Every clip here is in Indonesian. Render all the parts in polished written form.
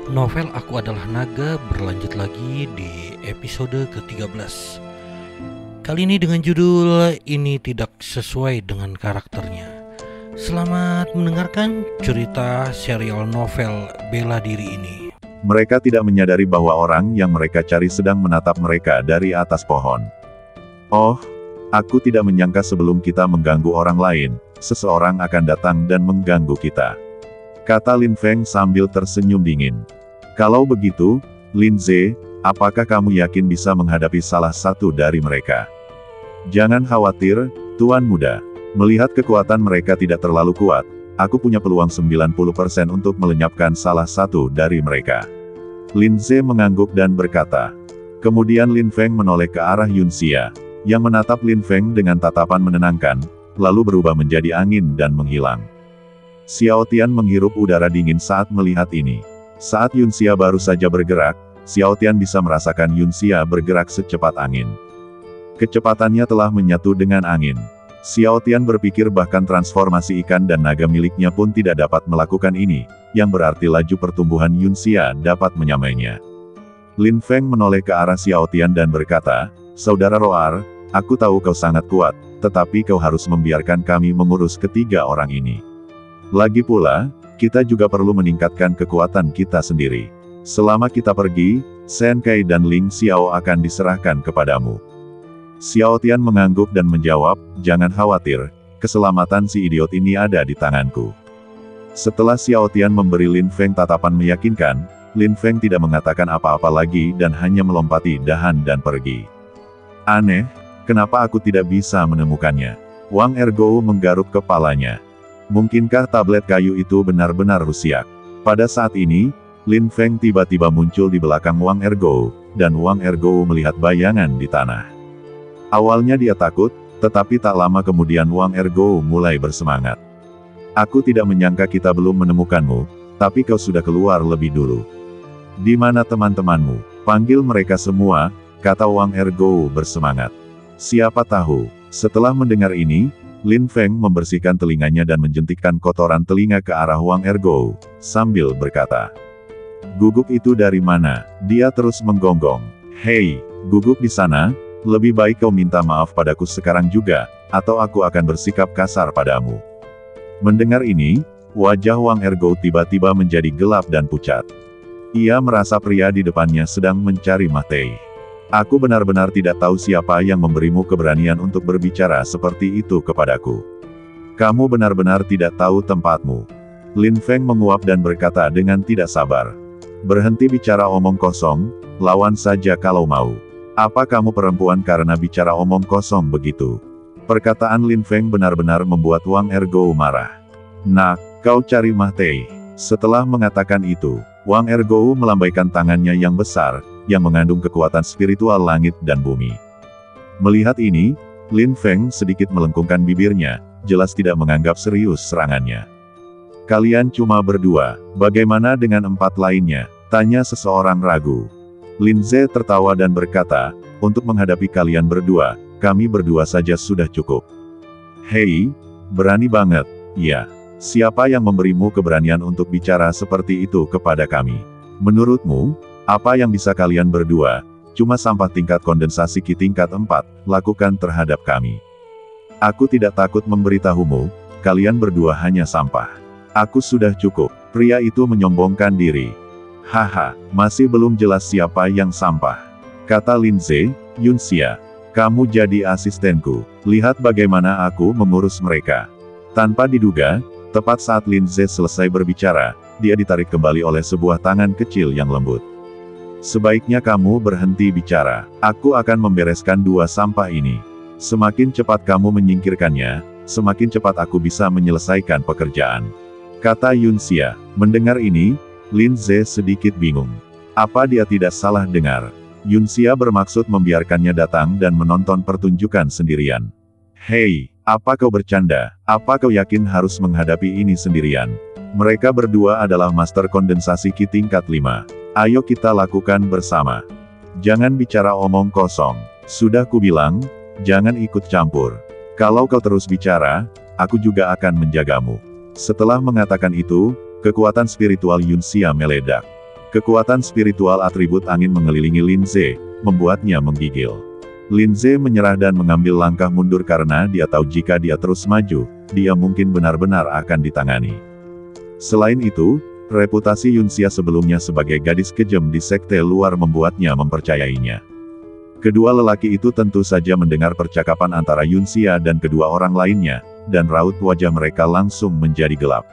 Novel Aku Adalah Naga berlanjut lagi di episode ke-13. Kali ini dengan judul Ini Tidak Sesuai Dengan Karakternya. Selamat mendengarkan cerita serial novel bela diri ini. Mereka tidak menyadari bahwa orang yang mereka cari sedang menatap mereka dari atas pohon. Oh, aku tidak menyangka sebelum kita mengganggu orang lain, seseorang akan datang dan mengganggu kita, kata Lin Feng sambil tersenyum dingin. Kalau begitu, Lin Ze, apakah kamu yakin bisa menghadapi salah satu dari mereka? Jangan khawatir, Tuan Muda. Melihat kekuatan mereka tidak terlalu kuat, aku punya peluang 90% untuk melenyapkan salah satu dari mereka. Lin Ze mengangguk dan berkata. Kemudian Lin Feng menoleh ke arah Yun Xia, yang menatap Lin Feng dengan tatapan menenangkan, lalu berubah menjadi angin dan menghilang. Xiao Tian menghirup udara dingin saat melihat ini. Saat Yun Xia baru saja bergerak, Xiao Tian bisa merasakan Yun Xia bergerak secepat angin. Kecepatannya telah menyatu dengan angin. Xiao Tian berpikir bahkan transformasi ikan dan naga miliknya pun tidak dapat melakukan ini, yang berarti laju pertumbuhan Yun Xia dapat menyamainya. Lin Feng menoleh ke arah Xiao Tian dan berkata, Saudara Roar, aku tahu kau sangat kuat, tetapi kau harus membiarkan kami mengurus ketiga orang ini. Lagi pula, kita juga perlu meningkatkan kekuatan kita sendiri. Selama kita pergi, Shen Kai dan Ling Xiao akan diserahkan kepadamu. Xiao Tian mengangguk dan menjawab, jangan khawatir, keselamatan si idiot ini ada di tanganku. Setelah Xiao Tian memberi Lin Feng tatapan meyakinkan, Lin Feng tidak mengatakan apa-apa lagi dan hanya melompati dahan dan pergi. Aneh, kenapa aku tidak bisa menemukannya? Wang Ergo menggaruk kepalanya. Mungkinkah tablet kayu itu benar-benar rusak? Pada saat ini, Lin Feng tiba-tiba muncul di belakang Wang Ergo, dan Wang Ergo melihat bayangan di tanah. Awalnya dia takut, tetapi tak lama kemudian Wang Ergo mulai bersemangat. Aku tidak menyangka kita belum menemukanmu, tapi kau sudah keluar lebih dulu. Di mana teman-temanmu? Panggil mereka semua, kata Wang Ergo bersemangat. Siapa tahu, setelah mendengar ini, Lin Feng membersihkan telinganya dan menjentikkan kotoran telinga ke arah Wang Ergo, sambil berkata. Guguk itu dari mana? Dia terus menggonggong. Hei, guguk di sana, lebih baik kau minta maaf padaku sekarang juga, atau aku akan bersikap kasar padamu. Mendengar ini, wajah Wang Ergo tiba-tiba menjadi gelap dan pucat. Ia merasa pria di depannya sedang mencari mati. Aku benar-benar tidak tahu siapa yang memberimu keberanian untuk berbicara seperti itu kepadaku. Kamu benar-benar tidak tahu tempatmu. Lin Feng menguap dan berkata dengan tidak sabar. Berhenti bicara omong kosong, lawan saja kalau mau. Apa kamu perempuan karena bicara omong kosong begitu? Perkataan Lin Feng benar-benar membuat Wang Ergo marah. Nak, kau cari mati. Setelah mengatakan itu, Wang Ergo melambaikan tangannya yang besar, yang mengandung kekuatan spiritual langit dan bumi. Melihat ini, Lin Feng sedikit melengkungkan bibirnya, jelas tidak menganggap serius serangannya. Kalian cuma berdua, bagaimana dengan 4 lainnya? Tanya seseorang ragu. Lin Ze tertawa dan berkata, untuk menghadapi kalian berdua, kami berdua saja sudah cukup. Hei, berani banget, ya. Siapa yang memberimu keberanian untuk bicara seperti itu kepada kami? Menurutmu, apa yang bisa kalian berdua, cuma sampah tingkat kondensasi Qi tingkat 4, lakukan terhadap kami? Aku tidak takut memberitahumu, kalian berdua hanya sampah. Aku sudah cukup. Pria itu menyombongkan diri. Haha, masih belum jelas siapa yang sampah. Kata Lin Ze, Yun Xia, kamu jadi asistenku, lihat bagaimana aku mengurus mereka. Tanpa diduga, tepat saat Lin Ze selesai berbicara, dia ditarik kembali oleh sebuah tangan kecil yang lembut. Sebaiknya kamu berhenti bicara. Aku akan membereskan 2 sampah ini. Semakin cepat kamu menyingkirkannya, semakin cepat aku bisa menyelesaikan pekerjaan. Kata Yun Xia. Mendengar ini, Lin Ze sedikit bingung. Apa dia tidak salah dengar? Yun Xia bermaksud membiarkannya datang dan menonton pertunjukan sendirian. Hei, apa kau bercanda? Apa kau yakin harus menghadapi ini sendirian? Mereka berdua adalah master kondensasi Qi tingkat 5. Ayo kita lakukan bersama. Jangan bicara omong kosong. Sudah kubilang, jangan ikut campur. Kalau kau terus bicara, aku juga akan menjagamu. Setelah mengatakan itu, kekuatan spiritual Yun Xia meledak. Kekuatan spiritual atribut angin mengelilingi Lin Ze, membuatnya menggigil. Lin Ze menyerah dan mengambil langkah mundur karena dia tahu jika dia terus maju, dia mungkin benar-benar akan ditangani. Selain itu, reputasi Yunxia sebelumnya sebagai gadis kejam di sekte luar membuatnya mempercayainya. Kedua lelaki itu tentu saja mendengar percakapan antara Yunxia dan kedua orang lainnya, dan raut wajah mereka langsung menjadi gelap.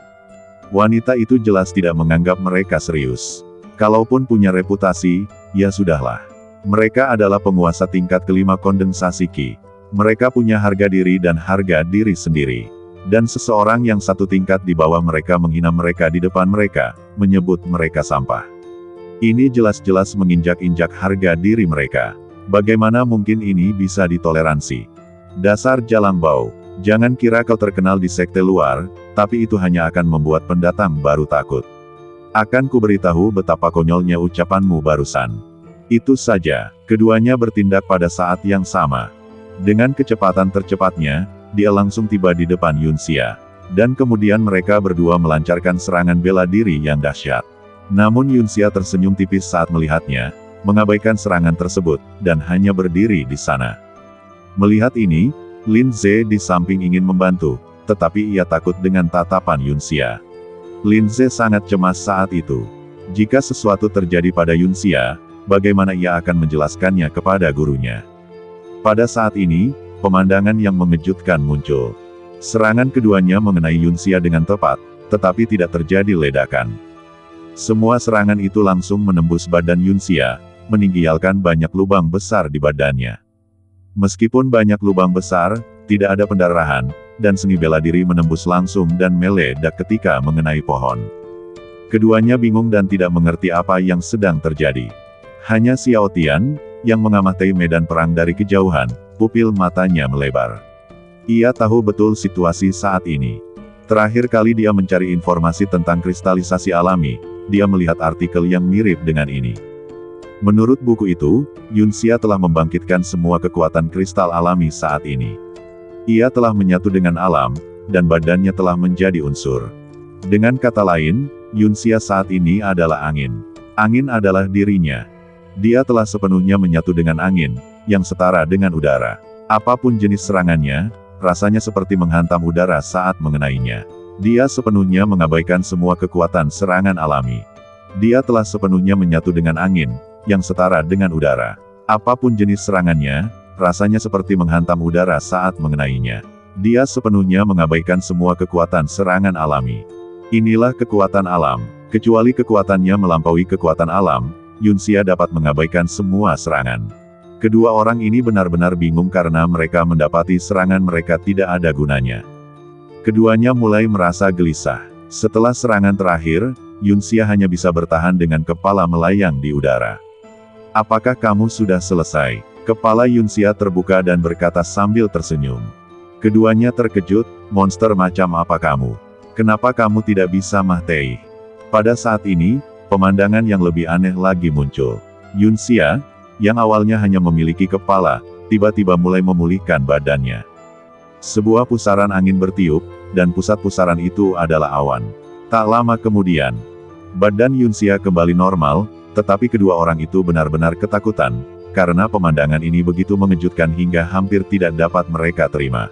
Wanita itu jelas tidak menganggap mereka serius. Kalaupun punya reputasi, ya sudahlah. Mereka adalah penguasa tingkat kelima kondensasi Qi. Mereka punya harga diri dan harga diri sendiri. Dan seseorang yang satu tingkat di bawah mereka menghina mereka di depan mereka, menyebut mereka sampah. Ini jelas-jelas menginjak-injak harga diri mereka. Bagaimana mungkin ini bisa ditoleransi? Dasar jalang bau, jangan kira kau terkenal di sekte luar, tapi itu hanya akan membuat pendatang baru takut. Akan kuberitahu betapa konyolnya ucapanmu barusan. Itu saja, keduanya bertindak pada saat yang sama. Dengan kecepatan tercepatnya, dia langsung tiba di depan Yunxia. Dan kemudian mereka berdua melancarkan serangan bela diri yang dahsyat. Namun Yunxia tersenyum tipis saat melihatnya, mengabaikan serangan tersebut, dan hanya berdiri di sana. Melihat ini, Lin Ze di samping ingin membantu, tetapi ia takut dengan tatapan Yunxia. Lin Ze sangat cemas saat itu. Jika sesuatu terjadi pada Yunxia, bagaimana ia akan menjelaskannya kepada gurunya? Pada saat ini, pemandangan yang mengejutkan muncul. Serangan keduanya mengenai Yunxia dengan tepat, tetapi tidak terjadi ledakan. Semua serangan itu langsung menembus badan Yunxia, meninggalkan banyak lubang besar di badannya. Meskipun banyak lubang besar, tidak ada pendarahan, dan seni bela diri menembus langsung dan meledak ketika mengenai pohon. Keduanya bingung dan tidak mengerti apa yang sedang terjadi. Hanya Xiao Tian, yang mengamati medan perang dari kejauhan, pupil matanya melebar. Ia tahu betul situasi saat ini. Terakhir kali dia mencari informasi tentang kristalisasi alami, dia melihat artikel yang mirip dengan ini. Menurut buku itu, Yunxia telah membangkitkan semua kekuatan kristal alami saat ini. Ia telah menyatu dengan alam, dan badannya telah menjadi unsur. Dengan kata lain, Yunxia saat ini adalah angin. Angin adalah dirinya. Dia telah sepenuhnya menyatu dengan angin, yang setara dengan udara. Apapun jenis serangannya, rasanya seperti menghantam udara saat mengenainya. Dia sepenuhnya mengabaikan semua kekuatan serangan alami. Dia telah sepenuhnya menyatu dengan angin, yang setara dengan udara. Apapun jenis serangannya, rasanya seperti menghantam udara saat mengenainya. Dia sepenuhnya mengabaikan semua kekuatan serangan alami. Inilah kekuatan alam. Kecuali kekuatannya melampaui kekuatan alam, Yunxia dapat mengabaikan semua serangan. Kedua orang ini benar-benar bingung karena mereka mendapati serangan mereka tidak ada gunanya. Keduanya mulai merasa gelisah. Setelah serangan terakhir, Yunxia hanya bisa bertahan dengan kepala melayang di udara. Apakah kamu sudah selesai? Kepala Yunxia terbuka dan berkata sambil tersenyum. Keduanya terkejut, monster macam apa kamu? Kenapa kamu tidak bisa mati? Pada saat ini, pemandangan yang lebih aneh lagi muncul. Yunxia, yang awalnya hanya memiliki kepala, tiba-tiba mulai memulihkan badannya. Sebuah pusaran angin bertiup, dan pusat pusaran itu adalah awan. Tak lama kemudian, badan Yunxia kembali normal, tetapi kedua orang itu benar-benar ketakutan, karena pemandangan ini begitu mengejutkan hingga hampir tidak dapat mereka terima.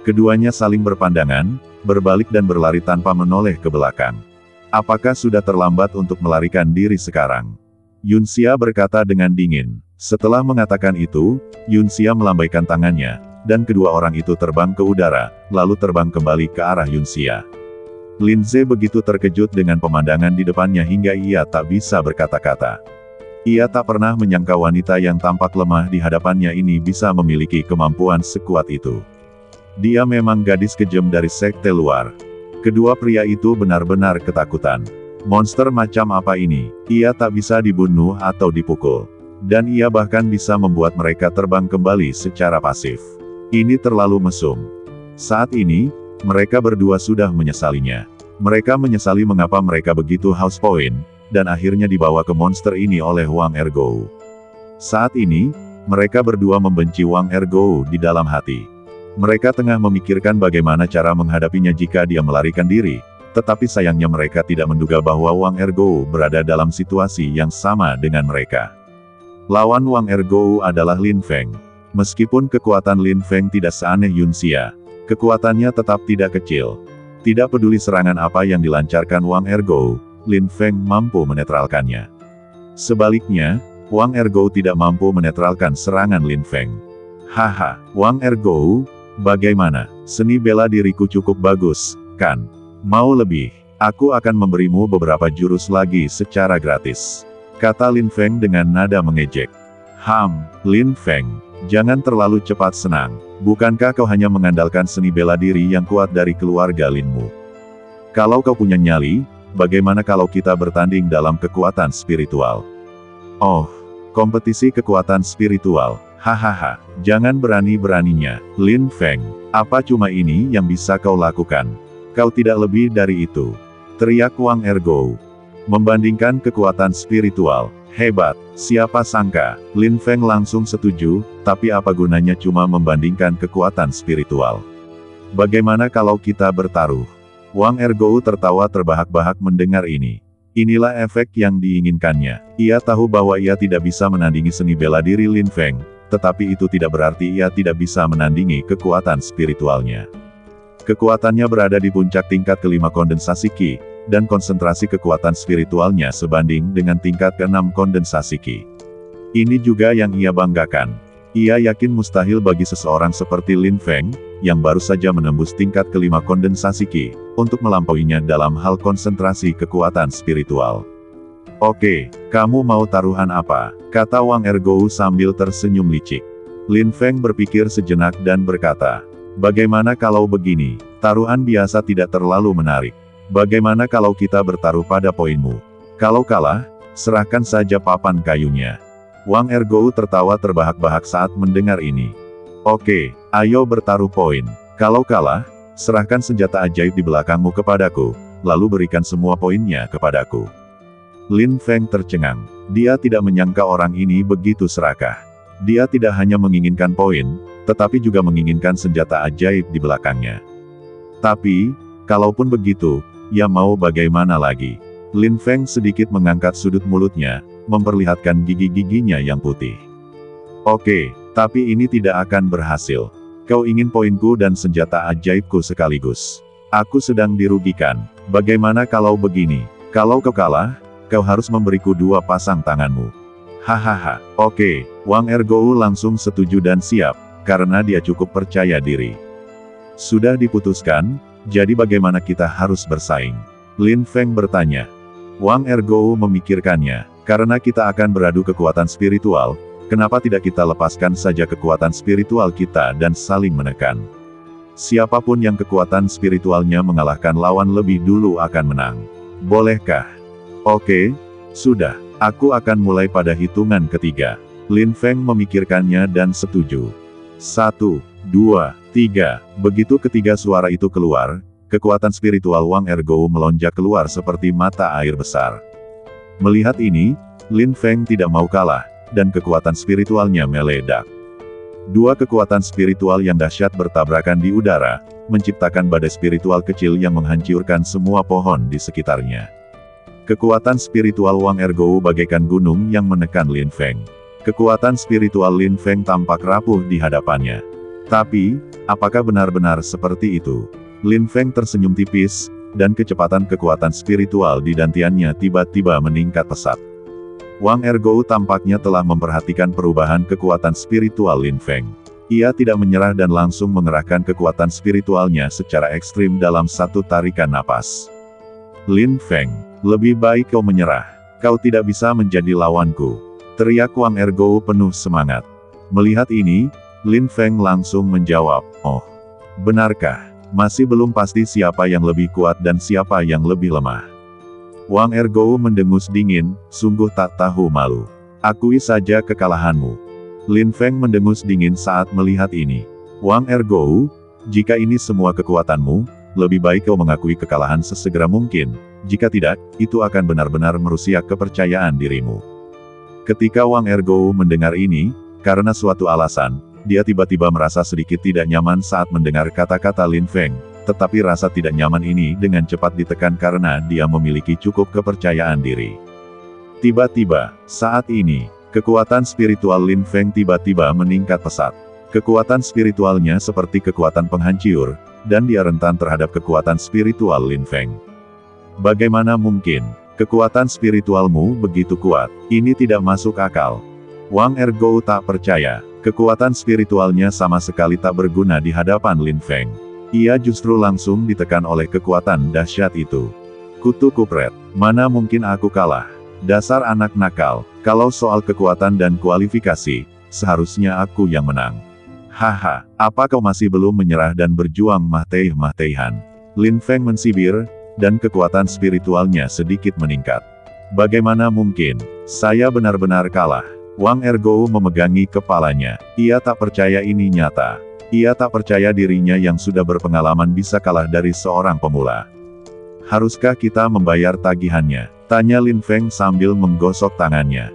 Keduanya saling berpandangan, berbalik dan berlari tanpa menoleh ke belakang. Apakah sudah terlambat untuk melarikan diri sekarang? Yunxia berkata dengan dingin. Setelah mengatakan itu, Yunxia melambaikan tangannya, dan kedua orang itu terbang ke udara, lalu terbang kembali ke arah Yunxia. Lin Ze begitu terkejut dengan pemandangan di depannya hingga ia tak bisa berkata-kata. Ia tak pernah menyangka wanita yang tampak lemah di hadapannya ini bisa memiliki kemampuan sekuat itu. Dia memang gadis kejam dari sekte luar. Kedua pria itu benar-benar ketakutan. Monster macam apa ini? Ia tak bisa dibunuh atau dipukul. Dan ia bahkan bisa membuat mereka terbang kembali secara pasif. Ini terlalu mesum. Saat ini, mereka berdua sudah menyesalinya. Mereka menyesali mengapa mereka begitu haus poin, dan akhirnya dibawa ke monster ini oleh Wang Ergou. Saat ini, mereka berdua membenci Wang Ergou di dalam hati. Mereka tengah memikirkan bagaimana cara menghadapinya jika dia melarikan diri, Tetapi sayangnya mereka tidak menduga bahwa Wang Ergou berada dalam situasi yang sama dengan mereka. Lawan Wang Ergou adalah Lin Feng. Meskipun kekuatan Lin Feng tidak seaneh Yun Xia, kekuatannya tetap tidak kecil. Tidak peduli serangan apa yang dilancarkan Wang Ergou, Lin Feng mampu menetralkannya. Sebaliknya, Wang Ergou tidak mampu menetralkan serangan Lin Feng. Haha, Wang Ergou, bagaimana? Seni bela diriku cukup bagus, kan? Mau lebih? Aku akan memberimu beberapa jurus lagi secara gratis, kata Lin Feng dengan nada mengejek. Lin Feng, jangan terlalu cepat senang. Bukankah kau hanya mengandalkan seni bela diri yang kuat dari keluarga Linmu? Kalau kau punya nyali, bagaimana kalau kita bertanding dalam kekuatan spiritual? Oh, kompetisi kekuatan spiritual. Hahaha, jangan berani-beraninya, Lin Feng. Apa cuma ini yang bisa kau lakukan? Kau tidak lebih dari itu, teriak Wang Ergou. Membandingkan kekuatan spiritual, hebat, siapa sangka? Lin Feng langsung setuju, tapi apa gunanya cuma membandingkan kekuatan spiritual? Bagaimana kalau kita bertaruh? Wang Ergou tertawa terbahak-bahak mendengar ini. Inilah efek yang diinginkannya. Ia tahu bahwa ia tidak bisa menandingi seni bela diri Lin Feng, tetapi itu tidak berarti ia tidak bisa menandingi kekuatan spiritualnya. Kekuatannya berada di puncak tingkat kelima kondensasi Qi, dan konsentrasi kekuatan spiritualnya sebanding dengan tingkat keenam kondensasi Qi. Ini juga yang ia banggakan. Ia yakin mustahil bagi seseorang seperti Lin Feng, yang baru saja menembus tingkat kelima kondensasi Qi, untuk melampauinya dalam hal konsentrasi kekuatan spiritual. Oke, kamu mau taruhan apa? Kata Wang Ergou sambil tersenyum licik. Lin Feng berpikir sejenak dan berkata, bagaimana kalau begini? Taruhan biasa tidak terlalu menarik. Bagaimana kalau kita bertaruh pada poinmu? Kalau kalah, serahkan saja papan kayunya. Wang Ergou tertawa terbahak-bahak saat mendengar ini. Oke, ayo bertaruh poin. Kalau kalah, serahkan senjata ajaib di belakangmu kepadaku, lalu berikan semua poinnya kepadaku. Lin Feng tercengang. Dia tidak menyangka orang ini begitu serakah. Dia tidak hanya menginginkan poin, tetapi juga menginginkan senjata ajaib di belakangnya. Tapi, kalaupun begitu, ya mau bagaimana lagi? Lin Feng sedikit mengangkat sudut mulutnya, memperlihatkan gigi-giginya yang putih. Oke, tapi ini tidak akan berhasil. Kau ingin poinku dan senjata ajaibku sekaligus. Aku sedang dirugikan. Bagaimana kalau begini? Kalau kau kalah, kau harus memberiku 2 pasang tanganmu. Hahaha, oke, Wang Ergou langsung setuju dan siap, karena dia cukup percaya diri. Sudah diputuskan, jadi bagaimana kita harus bersaing? Lin Feng bertanya. Wang Ergou memikirkannya, karena kita akan beradu kekuatan spiritual, kenapa tidak kita lepaskan saja kekuatan spiritual kita dan saling menekan? Siapapun yang kekuatan spiritualnya mengalahkan lawan lebih dulu akan menang. Bolehkah? Oke, sudah, aku akan mulai pada hitungan ketiga. Lin Feng memikirkannya dan setuju. 1, 2, 3, begitu ketiga suara itu keluar, kekuatan spiritual Wang Ergou melonjak keluar seperti mata air besar. Melihat ini, Lin Feng tidak mau kalah, dan kekuatan spiritualnya meledak. 2 kekuatan spiritual yang dahsyat bertabrakan di udara, menciptakan badai spiritual kecil yang menghancurkan semua pohon di sekitarnya. Kekuatan spiritual Wang Ergou bagaikan gunung yang menekan Lin Feng. Kekuatan spiritual Lin Feng tampak rapuh di hadapannya. Tapi, apakah benar-benar seperti itu? Lin Feng tersenyum tipis, dan kecepatan kekuatan spiritual di dantiannya tiba-tiba meningkat pesat. Wang Ergou tampaknya telah memperhatikan perubahan kekuatan spiritual Lin Feng. Ia tidak menyerah dan langsung mengerahkan kekuatan spiritualnya secara ekstrim dalam satu tarikan napas. Lin Feng, lebih baik kau menyerah. Kau tidak bisa menjadi lawanku, teriak Wang Ergou penuh semangat. Melihat ini, Lin Feng langsung menjawab, oh, benarkah? Masih belum pasti siapa yang lebih kuat dan siapa yang lebih lemah. Wang Ergou mendengus dingin, sungguh tak tahu malu. Akui saja kekalahanmu. Lin Feng mendengus dingin saat melihat ini. Wang Ergou, jika ini semua kekuatanmu, lebih baik kau mengakui kekalahan sesegera mungkin, jika tidak, itu akan benar-benar merusak kepercayaan dirimu. Ketika Wang Ergou mendengar ini, karena suatu alasan, dia tiba-tiba merasa sedikit tidak nyaman saat mendengar kata-kata Lin Feng, tetapi rasa tidak nyaman ini dengan cepat ditekan karena dia memiliki cukup kepercayaan diri. Tiba-tiba, saat ini, kekuatan spiritual Lin Feng tiba-tiba meningkat pesat. Kekuatan spiritualnya seperti kekuatan penghancur, dan dia rentan terhadap kekuatan spiritual Lin Feng. Bagaimana mungkin? Kekuatan spiritualmu begitu kuat, ini tidak masuk akal. Wang Ergo tak percaya, kekuatan spiritualnya sama sekali tak berguna di hadapan Lin Feng. Ia justru langsung ditekan oleh kekuatan dahsyat itu. Kutu kupret, mana mungkin aku kalah? Dasar anak nakal, kalau soal kekuatan dan kualifikasi, seharusnya aku yang menang. Haha, apa kau masih belum menyerah dan berjuang mahteh-mahtehan? Lin Feng mensibir, dan kekuatan spiritualnya sedikit meningkat. Bagaimana mungkin? Saya benar-benar kalah. Wang Ergo memegangi kepalanya. Ia tak percaya ini nyata. Ia tak percaya dirinya yang sudah berpengalaman bisa kalah dari seorang pemula. Haruskah kita membayar tagihannya? Tanya Lin Feng sambil menggosok tangannya.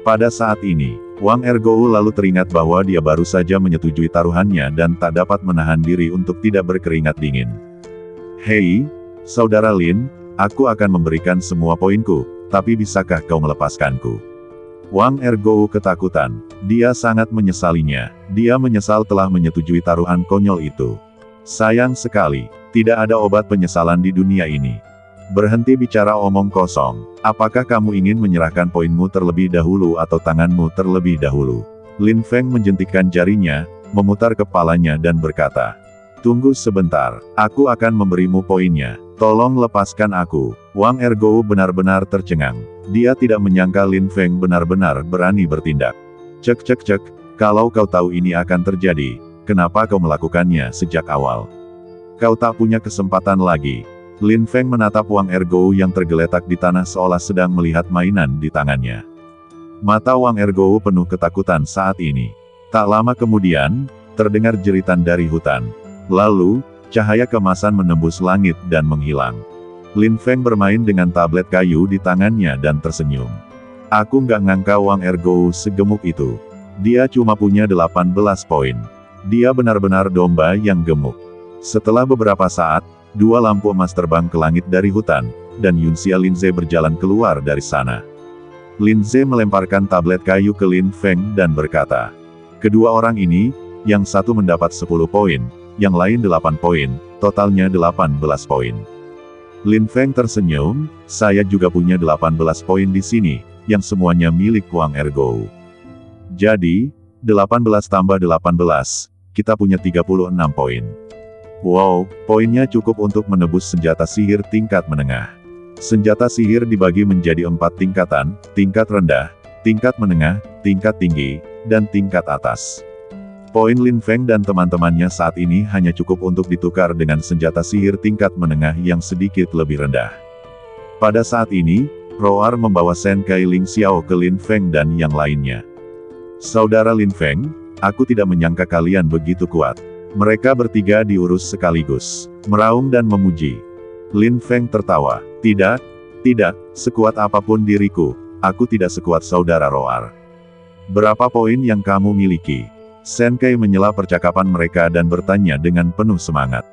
Pada saat ini, Wang Ergo lalu teringat bahwa dia baru saja menyetujui taruhannya dan tak dapat menahan diri untuk tidak berkeringat dingin. Hei, Saudara Lin, aku akan memberikan semua poinku, tapi bisakah kau melepaskanku? Wang Ergo ketakutan. Dia sangat menyesalinya. Dia menyesal telah menyetujui taruhan konyol itu. Sayang sekali, tidak ada obat penyesalan di dunia ini. Berhenti bicara omong kosong. Apakah kamu ingin menyerahkan poinmu terlebih dahulu atau tanganmu terlebih dahulu? Lin Feng menjentikkan jarinya, memutar kepalanya dan berkata, "Tunggu sebentar, aku akan memberimu poinnya. Tolong lepaskan aku." Wang Ergo benar-benar tercengang. Dia tidak menyangka Lin Feng benar-benar berani bertindak. Cek, kalau kau tahu ini akan terjadi, kenapa kau melakukannya sejak awal? Kau tak punya kesempatan lagi. Lin Feng menatap Wang Ergo yang tergeletak di tanah seolah sedang melihat mainan di tangannya. Mata Wang Ergo penuh ketakutan saat ini. Tak lama kemudian, terdengar jeritan dari hutan. Lalu, cahaya kemasan menembus langit dan menghilang. Lin Feng bermain dengan tablet kayu di tangannya dan tersenyum. Aku nggak ngangka Wang Ergo segemuk itu. Dia cuma punya 18 poin. Dia benar-benar domba yang gemuk. Setelah beberapa saat, 2 lampu emas terbang ke langit dari hutan, dan Yunxia Linze berjalan keluar dari sana. Linze melemparkan tablet kayu ke Lin Feng dan berkata, "Kedua orang ini, yang satu mendapat 10 poin, yang lain 8 poin, totalnya 18 poin." Lin Feng tersenyum, "Saya juga punya 18 poin di sini, yang semuanya milik Wang Ergo. Jadi, 18 tambah 18, kita punya 36 poin. Wow, poinnya cukup untuk menebus senjata sihir tingkat menengah. Senjata sihir dibagi menjadi 4 tingkatan, tingkat rendah, tingkat menengah, tingkat tinggi, dan tingkat atas. Poin Lin Feng dan teman-temannya saat ini hanya cukup untuk ditukar dengan senjata sihir tingkat menengah yang sedikit lebih rendah. Pada saat ini, Roar membawa Shen Kai Ling Xiao ke Lin Feng dan yang lainnya. Saudara Lin Feng, aku tidak menyangka kalian begitu kuat. Mereka bertiga diurus sekaligus, meraung dan memuji. Lin Feng tertawa. Tidak, sekuat apapun diriku, aku tidak sekuat saudara Roar. Berapa poin yang kamu miliki? Shen Kai menyela percakapan mereka dan bertanya dengan penuh semangat.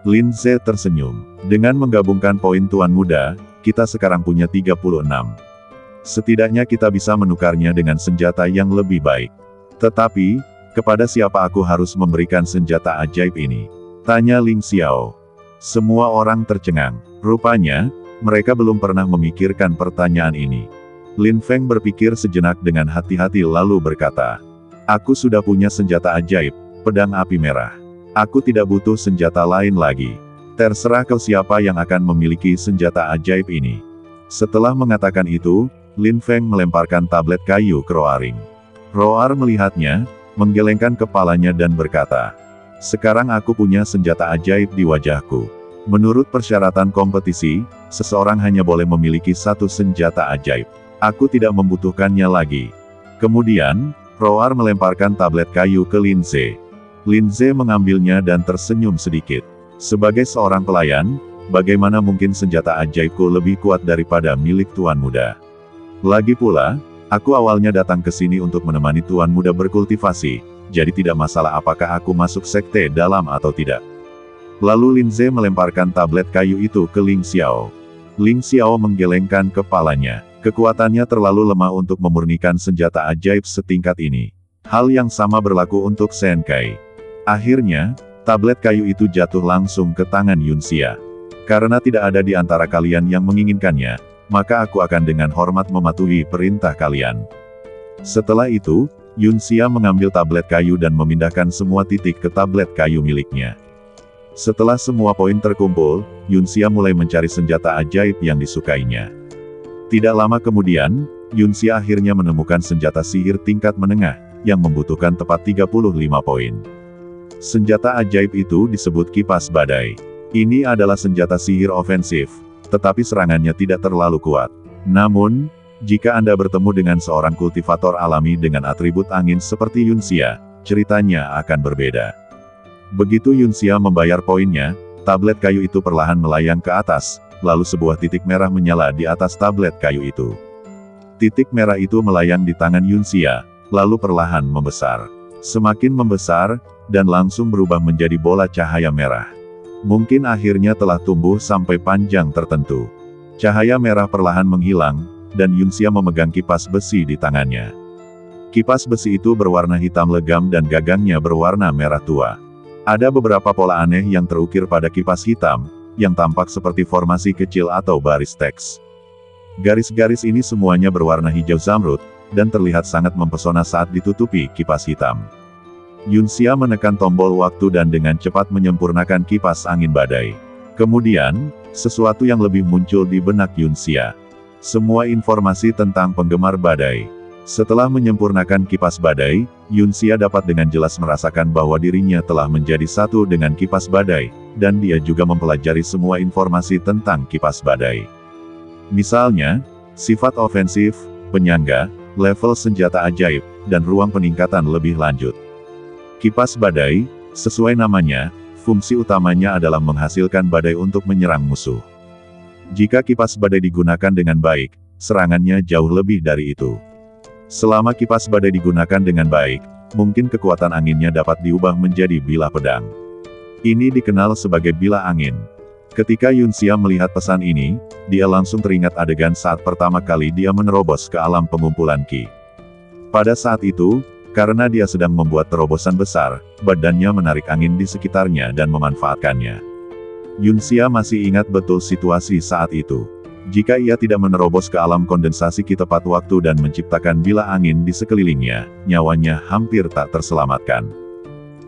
Lin Ze tersenyum. Dengan menggabungkan poin Tuan Muda, kita sekarang punya 36. Setidaknya kita bisa menukarnya dengan senjata yang lebih baik. Tetapi, kepada siapa aku harus memberikan senjata ajaib ini? Tanya Ling Xiao. Semua orang tercengang. Rupanya, mereka belum pernah memikirkan pertanyaan ini. Lin Feng berpikir sejenak dengan hati-hati lalu berkata, "Aku sudah punya senjata ajaib, pedang api merah. Aku tidak butuh senjata lain lagi. Terserah kau siapa yang akan memiliki senjata ajaib ini." Setelah mengatakan itu, Lin Feng melemparkan tablet kayu ke Roaring. Roar melihatnya, menggelengkan kepalanya dan berkata, "Sekarang aku punya senjata ajaib di wajahku. Menurut persyaratan kompetisi, seseorang hanya boleh memiliki 1 senjata ajaib. Aku tidak membutuhkannya lagi." Kemudian, Roar melemparkan tablet kayu ke Lin Ze. Lin Ze mengambilnya dan tersenyum sedikit. Sebagai seorang pelayan, bagaimana mungkin senjata ajaibku lebih kuat daripada milik Tuan Muda? Lagi pula, aku awalnya datang ke sini untuk menemani Tuan Muda berkultivasi, jadi tidak masalah apakah aku masuk sekte dalam atau tidak. Lalu Lin Ze melemparkan tablet kayu itu ke Ling Xiao. Ling Xiao menggelengkan kepalanya. Kekuatannya terlalu lemah untuk memurnikan senjata ajaib setingkat ini. Hal yang sama berlaku untuk Shen Kai. Akhirnya, tablet kayu itu jatuh langsung ke tangan Yunxia. Karena tidak ada di antara kalian yang menginginkannya, maka aku akan dengan hormat mematuhi perintah kalian. Setelah itu, Yunxia mengambil tablet kayu dan memindahkan semua titik ke tablet kayu miliknya. Setelah semua poin terkumpul, Yunxia mulai mencari senjata ajaib yang disukainya. Tidak lama kemudian, Yunxia akhirnya menemukan senjata sihir tingkat menengah, yang membutuhkan tepat 35 poin. Senjata ajaib itu disebut kipas badai. Ini adalah senjata sihir ofensif, tetapi serangannya tidak terlalu kuat. Namun, jika Anda bertemu dengan seorang kultivator alami dengan atribut angin seperti Yunxia, ceritanya akan berbeda. Begitu Yunxia membayar poinnya, tablet kayu itu perlahan melayang ke atas, lalu sebuah titik merah menyala di atas tablet kayu itu. Titik merah itu melayang di tangan Yunxia, lalu perlahan membesar. Semakin membesar, dan langsung berubah menjadi bola cahaya merah. Mungkin akhirnya telah tumbuh sampai panjang tertentu. Cahaya merah perlahan menghilang, dan Yunxia memegang kipas besi di tangannya. Kipas besi itu berwarna hitam legam dan gagangnya berwarna merah tua. Ada beberapa pola aneh yang terukir pada kipas hitam, yang tampak seperti formasi kecil atau baris teks. Garis-garis ini semuanya berwarna hijau zamrud, dan terlihat sangat mempesona saat ditutupi kipas hitam. Yunxia menekan tombol waktu dan dengan cepat menyempurnakan kipas angin badai. Kemudian, sesuatu yang lebih muncul di benak Yunxia. Semua informasi tentang penggemar badai. Setelah menyempurnakan kipas badai, Yunxia dapat dengan jelas merasakan bahwa dirinya telah menjadi satu dengan kipas badai, dan dia juga mempelajari semua informasi tentang kipas badai. Misalnya, sifat ofensif, penyangga, level senjata ajaib, dan ruang peningkatan lebih lanjut. Kipas badai, sesuai namanya, fungsi utamanya adalah menghasilkan badai untuk menyerang musuh. Jika kipas badai digunakan dengan baik, serangannya jauh lebih dari itu. Selama kipas badai digunakan dengan baik, mungkin kekuatan anginnya dapat diubah menjadi bilah pedang. Ini dikenal sebagai bilah angin. Ketika Yunxia melihat pesan ini, dia langsung teringat adegan saat pertama kali dia menerobos ke alam pengumpulan Qi. Pada saat itu, karena dia sedang membuat terobosan besar, badannya menarik angin di sekitarnya dan memanfaatkannya. Yunxia masih ingat betul situasi saat itu. Jika ia tidak menerobos ke alam kondensasi Qi tepat waktu dan menciptakan bilah angin di sekelilingnya, nyawanya hampir tak terselamatkan.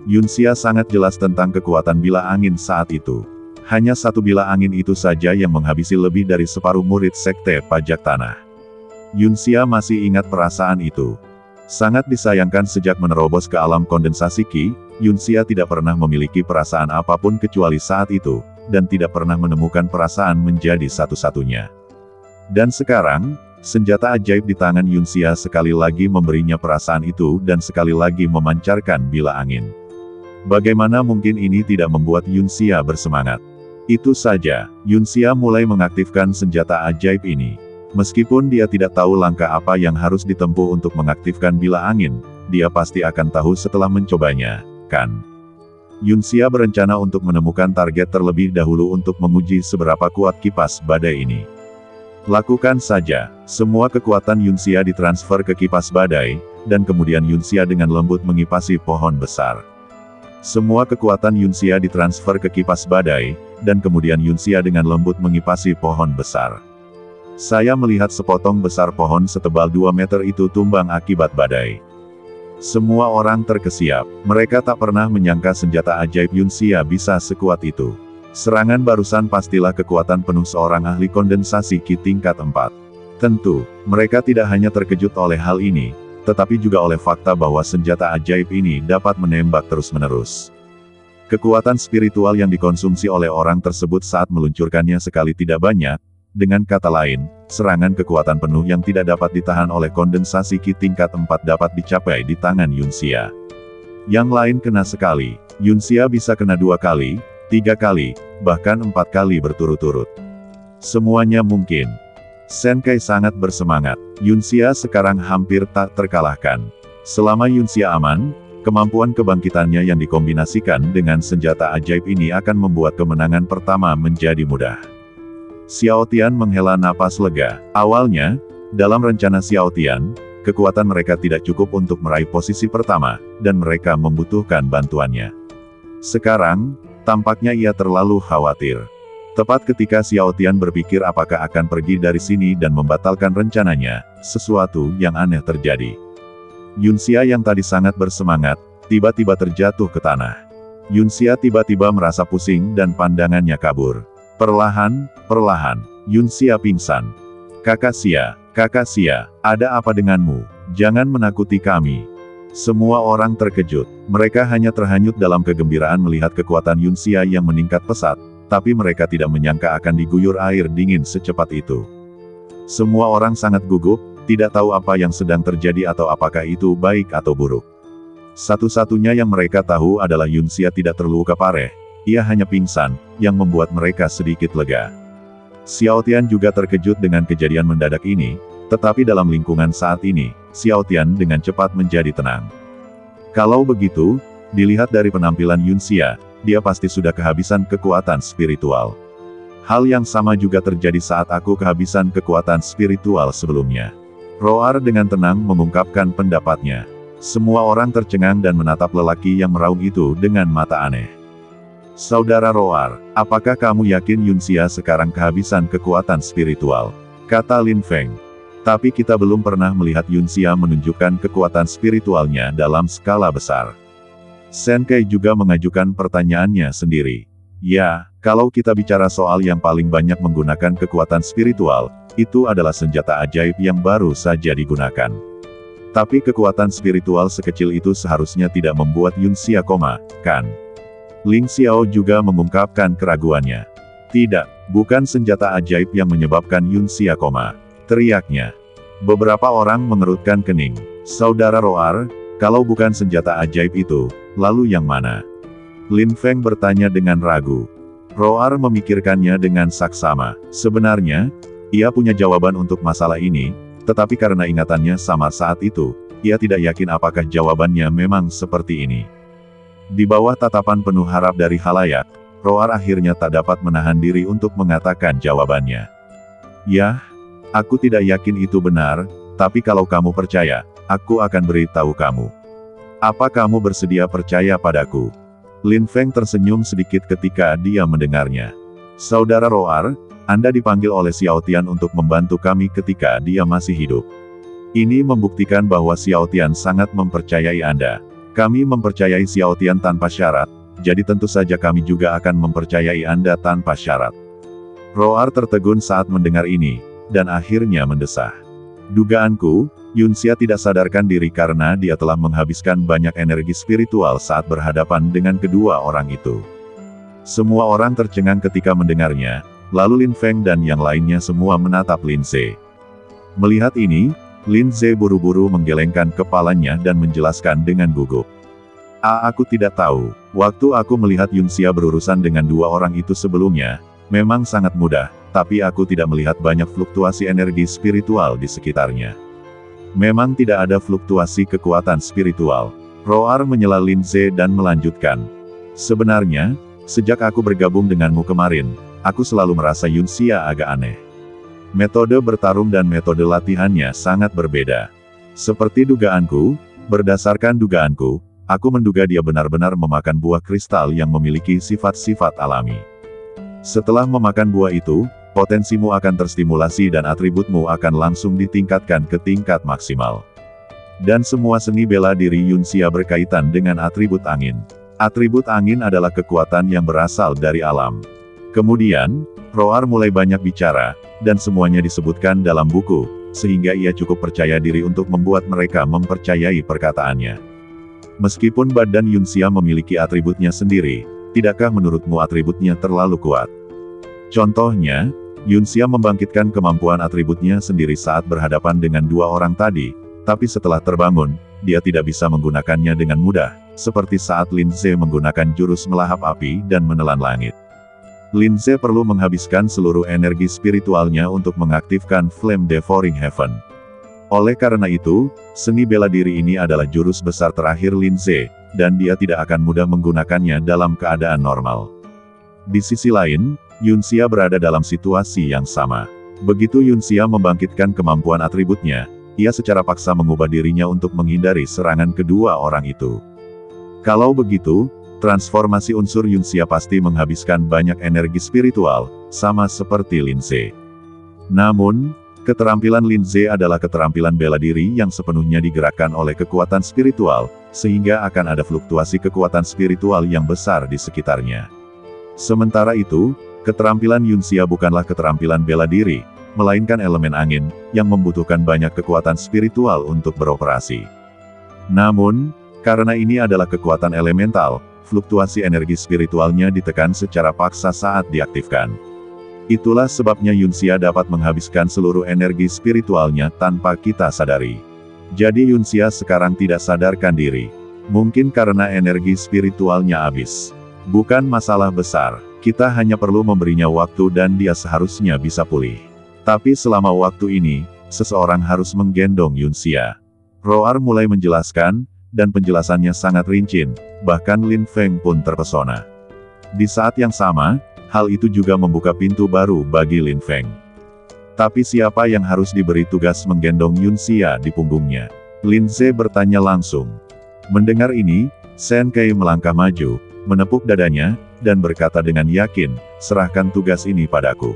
Yunxia sangat jelas tentang kekuatan bilah angin saat itu. Hanya satu bilah angin itu saja yang menghabisi lebih dari separuh murid sekte pajak tanah. Yunxia masih ingat perasaan itu. Sangat disayangkan sejak menerobos ke alam kondensasi Qi, Yunxia tidak pernah memiliki perasaan apapun kecuali saat itu, dan tidak pernah menemukan perasaan menjadi satu-satunya. Dan sekarang, senjata ajaib di tangan Yunxia sekali lagi memberinya perasaan itu dan sekali lagi memancarkan bilah angin. Bagaimana mungkin ini tidak membuat Yunxia bersemangat? Itu saja, Yunxia mulai mengaktifkan senjata ajaib ini. Meskipun dia tidak tahu langkah apa yang harus ditempuh untuk mengaktifkan bilah angin, dia pasti akan tahu setelah mencobanya, kan? Yunxia berencana untuk menemukan target terlebih dahulu untuk menguji seberapa kuat kipas badai ini. Lakukan saja, semua kekuatan Yunxia ditransfer ke kipas badai, dan kemudian Yunxia dengan lembut mengipasi pohon besar. Semua kekuatan Yunxia ditransfer ke kipas badai, dan kemudian Yunxia dengan lembut mengipasi pohon besar. Saya melihat sepotong besar pohon setebal 2 meter itu tumbang akibat badai. Semua orang terkesiap, mereka tak pernah menyangka senjata ajaib Yunxia bisa sekuat itu. Serangan barusan pastilah kekuatan penuh seorang ahli kondensasi Qi tingkat 4. Tentu, mereka tidak hanya terkejut oleh hal ini, tetapi juga oleh fakta bahwa senjata ajaib ini dapat menembak terus-menerus. Kekuatan spiritual yang dikonsumsi oleh orang tersebut saat meluncurkannya sekali tidak banyak. Dengan kata lain, serangan kekuatan penuh yang tidak dapat ditahan oleh kondensasi Qi tingkat 4 dapat dicapai di tangan Yunxia. Yang lain kena sekali, Yunxia bisa kena 2 kali, 3 kali, bahkan 4 kali berturut-turut. Semuanya mungkin. Shen Kai sangat bersemangat. Yunxia sekarang hampir tak terkalahkan. Selama Yunxia aman, kemampuan kebangkitannya yang dikombinasikan dengan senjata ajaib ini akan membuat kemenangan pertama menjadi mudah. Xiao Tian menghela napas lega. Awalnya, dalam rencana Xiao Tian, kekuatan mereka tidak cukup untuk meraih posisi pertama, dan mereka membutuhkan bantuannya. Sekarang, tampaknya ia terlalu khawatir. Tepat ketika Xiao Tian berpikir apakah akan pergi dari sini dan membatalkan rencananya, sesuatu yang aneh terjadi. Yunxia yang tadi sangat bersemangat, tiba-tiba terjatuh ke tanah. Yunxia tiba-tiba merasa pusing dan pandangannya kabur. Perlahan, Yunxia pingsan. Kakak Xia, ada apa denganmu? Jangan menakuti kami. Semua orang terkejut. Mereka hanya terhanyut dalam kegembiraan melihat kekuatan Yunxia yang meningkat pesat. Tapi mereka tidak menyangka akan diguyur air dingin secepat itu. Semua orang sangat gugup, tidak tahu apa yang sedang terjadi atau apakah itu baik atau buruk. Satu-satunya yang mereka tahu adalah Yunxia tidak terluka parah, ia hanya pingsan, yang membuat mereka sedikit lega. Xiao Tian juga terkejut dengan kejadian mendadak ini, tetapi dalam lingkungan saat ini, Xiao Tian dengan cepat menjadi tenang. Kalau begitu, dilihat dari penampilan Yunxia, dia pasti sudah kehabisan kekuatan spiritual. Hal yang sama juga terjadi saat aku kehabisan kekuatan spiritual sebelumnya. Roar dengan tenang mengungkapkan pendapatnya. Semua orang tercengang dan menatap lelaki yang meraung itu dengan mata aneh. Saudara Roar, apakah kamu yakin Yunxia sekarang kehabisan kekuatan spiritual? Kata Lin Feng. Tapi kita belum pernah melihat Yunxia menunjukkan kekuatan spiritualnya dalam skala besar. Shen Kai juga mengajukan pertanyaannya sendiri. Ya, kalau kita bicara soal yang paling banyak menggunakan kekuatan spiritual, itu adalah senjata ajaib yang baru saja digunakan. Tapi kekuatan spiritual sekecil itu seharusnya tidak membuat Yunxia koma, kan? Ling Xiao juga mengungkapkan keraguannya. Tidak, bukan senjata ajaib yang menyebabkan Yunxia koma, teriaknya. Beberapa orang mengerutkan kening. Saudara Roar, kalau bukan senjata ajaib itu, lalu yang mana? Lin Feng bertanya dengan ragu. Roar memikirkannya dengan saksama. Sebenarnya, ia punya jawaban untuk masalah ini, tetapi karena ingatannya samar saat itu, ia tidak yakin apakah jawabannya memang seperti ini. Di bawah tatapan penuh harap dari khalayak, Roar akhirnya tak dapat menahan diri untuk mengatakan jawabannya. Yah, aku tidak yakin itu benar, tapi kalau kamu percaya, aku akan beritahu kamu. Apa kamu bersedia percaya padaku? Lin Feng tersenyum sedikit ketika dia mendengarnya. Saudara Roar, Anda dipanggil oleh Xiao Tian untuk membantu kami ketika dia masih hidup. Ini membuktikan bahwa Xiao Tian sangat mempercayai Anda. Kami mempercayai Xiao Tian tanpa syarat, jadi tentu saja kami juga akan mempercayai Anda tanpa syarat. Roar tertegun saat mendengar ini, dan akhirnya mendesah. Dugaanku, Yunxia tidak sadarkan diri karena dia telah menghabiskan banyak energi spiritual saat berhadapan dengan kedua orang itu. Semua orang tercengang ketika mendengarnya, lalu Lin Feng dan yang lainnya semua menatap Lin Ze. Melihat ini, Lin Ze buru-buru menggelengkan kepalanya dan menjelaskan dengan gugup. Aku tidak tahu, waktu aku melihat Yunxia berurusan dengan dua orang itu sebelumnya, memang sangat mudah, tapi aku tidak melihat banyak fluktuasi energi spiritual di sekitarnya. Memang tidak ada fluktuasi kekuatan spiritual. Roar menyela Lin Ze dan melanjutkan. Sebenarnya, sejak aku bergabung denganmu kemarin, aku selalu merasa Yunxia agak aneh. Metode bertarung dan metode latihannya sangat berbeda. Seperti dugaanku, berdasarkan dugaanku, aku menduga dia benar-benar memakan buah kristal yang memiliki sifat-sifat alami. Setelah memakan buah itu, potensimu akan terstimulasi dan atributmu akan langsung ditingkatkan ke tingkat maksimal. Dan semua seni bela diri Yunxia berkaitan dengan atribut angin. Atribut angin adalah kekuatan yang berasal dari alam. Kemudian, Roar mulai banyak bicara, dan semuanya disebutkan dalam buku, sehingga ia cukup percaya diri untuk membuat mereka mempercayai perkataannya. Meskipun badan Yunxia memiliki atributnya sendiri, tidakkah menurutmu atributnya terlalu kuat? Contohnya, Yunxia membangkitkan kemampuan atributnya sendiri saat berhadapan dengan dua orang tadi, tapi setelah terbangun, dia tidak bisa menggunakannya dengan mudah, seperti saat Lin Ze menggunakan jurus melahap api dan menelan langit. Lin Ze perlu menghabiskan seluruh energi spiritualnya untuk mengaktifkan Flame Devouring Heaven. Oleh karena itu, seni bela diri ini adalah jurus besar terakhir Lin Ze, dan dia tidak akan mudah menggunakannya dalam keadaan normal. Di sisi lain, Yunxia berada dalam situasi yang sama. Begitu Yunxia membangkitkan kemampuan atributnya, ia secara paksa mengubah dirinya untuk menghindari serangan kedua orang itu. Kalau begitu, transformasi unsur Yunxia pasti menghabiskan banyak energi spiritual, sama seperti Lin Ze. Namun, keterampilan Lin Ze adalah keterampilan bela diri yang sepenuhnya digerakkan oleh kekuatan spiritual, sehingga akan ada fluktuasi kekuatan spiritual yang besar di sekitarnya. Sementara itu, keterampilan Yunxia bukanlah keterampilan bela diri, melainkan elemen angin, yang membutuhkan banyak kekuatan spiritual untuk beroperasi. Namun, karena ini adalah kekuatan elemental, fluktuasi energi spiritualnya ditekan secara paksa saat diaktifkan. Itulah sebabnya Yunxia dapat menghabiskan seluruh energi spiritualnya tanpa kita sadari. Jadi Yunxia sekarang tidak sadarkan diri. Mungkin karena energi spiritualnya habis. Bukan masalah besar, kita hanya perlu memberinya waktu dan dia seharusnya bisa pulih. Tapi selama waktu ini, seseorang harus menggendong Yunxia. Roar mulai menjelaskan, dan penjelasannya sangat rinci, bahkan Lin Feng pun terpesona. Di saat yang sama, hal itu juga membuka pintu baru bagi Lin Feng. Tapi siapa yang harus diberi tugas menggendong Yunxia di punggungnya? Lin Ze bertanya langsung. Mendengar ini, Shen Kei melangkah maju, menepuk dadanya, dan berkata dengan yakin, serahkan tugas ini padaku.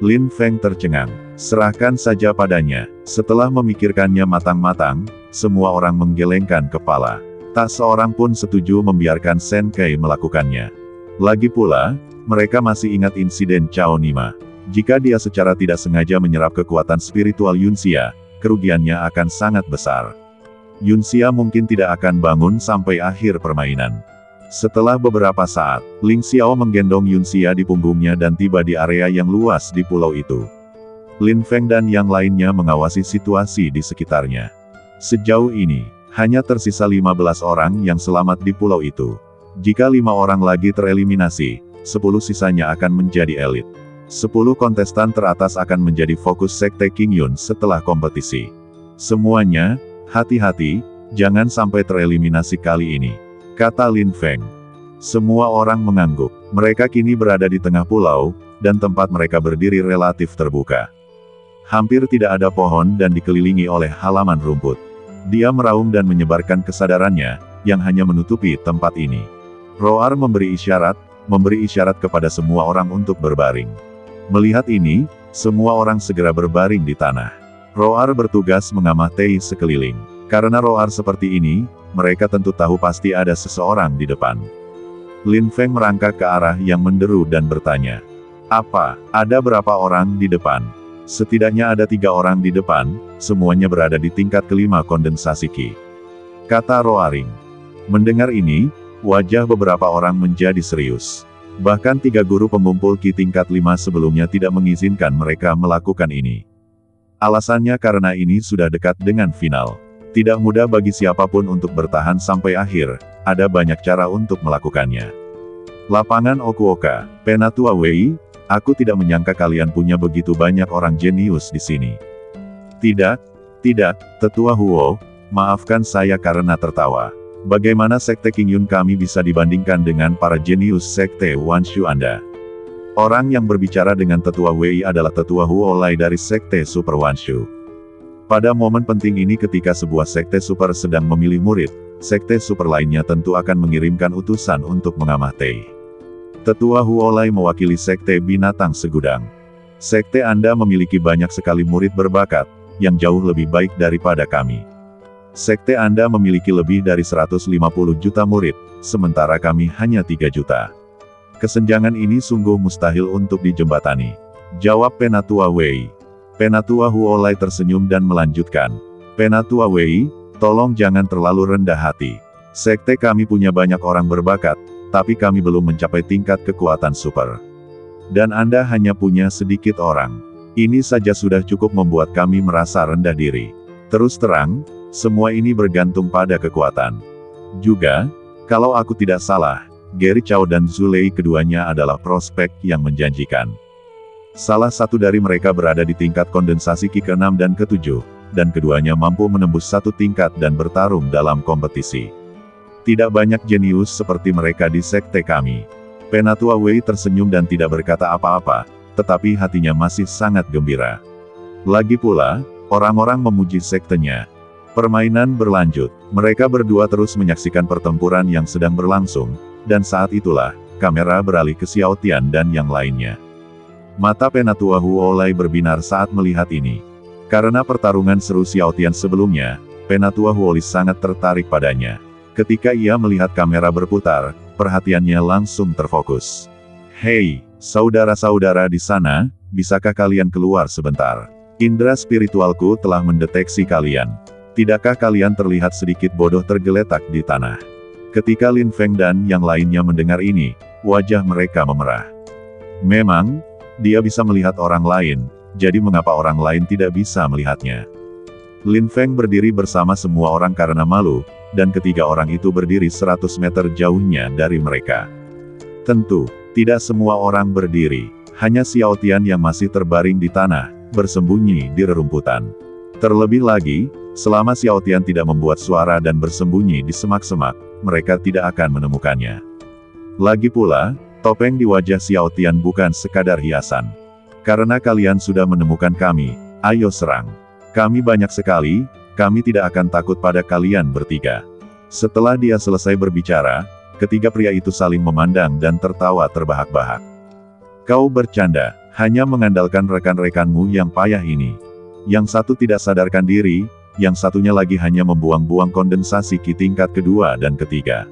Lin Feng tercengang. Serahkan saja padanya. Setelah memikirkannya matang-matang, semua orang menggelengkan kepala. Tak seorang pun setuju membiarkan Shen Kei melakukannya. Lagi pula, mereka masih ingat insiden Cao Nima. Jika dia secara tidak sengaja menyerap kekuatan spiritual Yunxia, kerugiannya akan sangat besar. Yunxia mungkin tidak akan bangun sampai akhir permainan. Setelah beberapa saat, Ling Xiao menggendong Yunxia di punggungnya dan tiba di area yang luas di pulau itu. Lin Feng dan yang lainnya mengawasi situasi di sekitarnya. Sejauh ini, hanya tersisa 15 orang yang selamat di pulau itu. Jika 5 orang lagi tereliminasi, 10 sisanya akan menjadi elit. 10 kontestan teratas akan menjadi fokus Sekte Qingyun setelah kompetisi. Semuanya, hati-hati, jangan sampai tereliminasi kali ini, kata Lin Feng. Semua orang mengangguk. Mereka kini berada di tengah pulau, dan tempat mereka berdiri relatif terbuka. Hampir tidak ada pohon dan dikelilingi oleh halaman rumput. Dia meraung dan menyebarkan kesadarannya, yang hanya menutupi tempat ini. Roar memberi isyarat kepada semua orang untuk berbaring. Melihat ini, semua orang segera berbaring di tanah. Roar bertugas mengamati sekeliling. Karena Roar seperti ini, mereka tentu tahu pasti ada seseorang di depan. Lin Feng merangkak ke arah yang menderu dan bertanya. Apa, ada berapa orang di depan? Setidaknya ada 3 orang di depan, semuanya berada di tingkat kelima kondensasi Qi, kata Roaring. Mendengar ini, wajah beberapa orang menjadi serius. Bahkan 3 guru pengumpul Qi tingkat 5 sebelumnya tidak mengizinkan mereka melakukan ini. Alasannya karena ini sudah dekat dengan final. Tidak mudah bagi siapapun untuk bertahan sampai akhir, ada banyak cara untuk melakukannya. Lapangan Okuoka, Penatua Wei, aku tidak menyangka kalian punya begitu banyak orang jenius di sini. Tidak, Tetua Huo, maafkan saya karena tertawa. Bagaimana Sekte Qingyun kami bisa dibandingkan dengan para jenius Sekte Wanshu Anda? Orang yang berbicara dengan Tetua Wei adalah Tetua Huo Lai dari Sekte Super Wanshu. Pada momen penting ini ketika sebuah Sekte Super sedang memilih murid, Sekte Super lainnya tentu akan mengirimkan utusan untuk mengamati. Tetua Huo Lai mewakili Sekte Binatang Segudang. Sekte Anda memiliki banyak sekali murid berbakat, yang jauh lebih baik daripada kami. Sekte Anda memiliki lebih dari 150 juta murid, sementara kami hanya 3 juta. Kesenjangan ini sungguh mustahil untuk dijembatani, jawab Penatua Wei. Penatua Huo Lai tersenyum dan melanjutkan. Penatua Wei, tolong jangan terlalu rendah hati. Sekte kami punya banyak orang berbakat, tapi kami belum mencapai tingkat kekuatan super. Dan Anda hanya punya sedikit orang. Ini saja sudah cukup membuat kami merasa rendah diri. Terus terang, semua ini bergantung pada kekuatan. Juga, kalau aku tidak salah, Gary Chao dan Zulei keduanya adalah prospek yang menjanjikan. Salah satu dari mereka berada di tingkat kondensasi Qi ke-6 dan ke-7, dan keduanya mampu menembus satu tingkat dan bertarung dalam kompetisi. Tidak banyak jenius seperti mereka di sekte kami. Penatua Wei tersenyum dan tidak berkata apa-apa, tetapi hatinya masih sangat gembira. Lagi pula, orang-orang memuji sektenya. Permainan berlanjut. Mereka berdua terus menyaksikan pertempuran yang sedang berlangsung, dan saat itulah, kamera beralih ke Xiao Tian dan yang lainnya. Mata Penatua Huolai berbinar saat melihat ini. Karena pertarungan seru Xiao Tian sebelumnya, Penatua Huolai sangat tertarik padanya. Ketika ia melihat kamera berputar, perhatiannya langsung terfokus. Hei, saudara-saudara di sana, bisakah kalian keluar sebentar? Indra spiritualku telah mendeteksi kalian. Tidakkah kalian terlihat sedikit bodoh tergeletak di tanah? Ketika Lin Feng dan yang lainnya mendengar ini, wajah mereka memerah. Memang, dia bisa melihat orang lain, jadi mengapa orang lain tidak bisa melihatnya? Lin Feng berdiri bersama semua orang karena malu, dan ketiga orang itu berdiri 100 meter jauhnya dari mereka. Tentu, tidak semua orang berdiri, hanya Xiao Tian yang masih terbaring di tanah, bersembunyi di rerumputan. Terlebih lagi, selama Xiao Tian tidak membuat suara dan bersembunyi di semak-semak, mereka tidak akan menemukannya. Lagi pula, topeng di wajah Xiao Tian bukan sekadar hiasan. Karena kalian sudah menemukan kami, ayo serang. Kami banyak sekali, kami tidak akan takut pada kalian bertiga. Setelah dia selesai berbicara, ketiga pria itu saling memandang dan tertawa terbahak-bahak. Kau bercanda, hanya mengandalkan rekan-rekanmu yang payah ini. Yang satu tidak sadarkan diri, yang satunya lagi hanya membuang-buang kondensasi Ki tingkat kedua dan ketiga.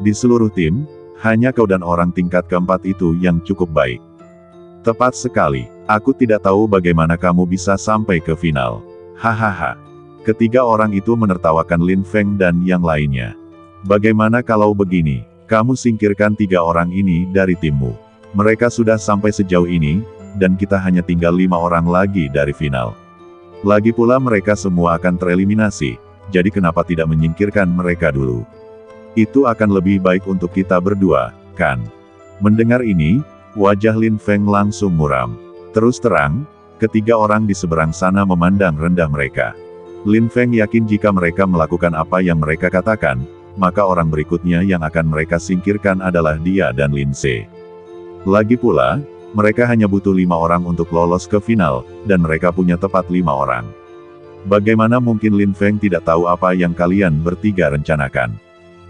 Di seluruh tim, hanya kau dan orang tingkat keempat itu yang cukup baik. Tepat sekali, aku tidak tahu bagaimana kamu bisa sampai ke final. Hahaha. Ketiga orang itu menertawakan Lin Feng dan yang lainnya. Bagaimana kalau begini, kamu singkirkan tiga orang ini dari timmu. Mereka sudah sampai sejauh ini, dan kita hanya tinggal 5 orang lagi dari final. Lagi pula mereka semua akan tereliminasi, jadi kenapa tidak menyingkirkan mereka dulu? Itu akan lebih baik untuk kita berdua, kan? Mendengar ini, wajah Lin Feng langsung muram. Terus terang, ketiga orang di seberang sana memandang rendah mereka. Lin Feng yakin jika mereka melakukan apa yang mereka katakan, maka orang berikutnya yang akan mereka singkirkan adalah dia dan Lin Se. Lagi pula, mereka hanya butuh 5 orang untuk lolos ke final, dan mereka punya tepat 5 orang. Bagaimana mungkin Lin Feng tidak tahu apa yang kalian bertiga rencanakan?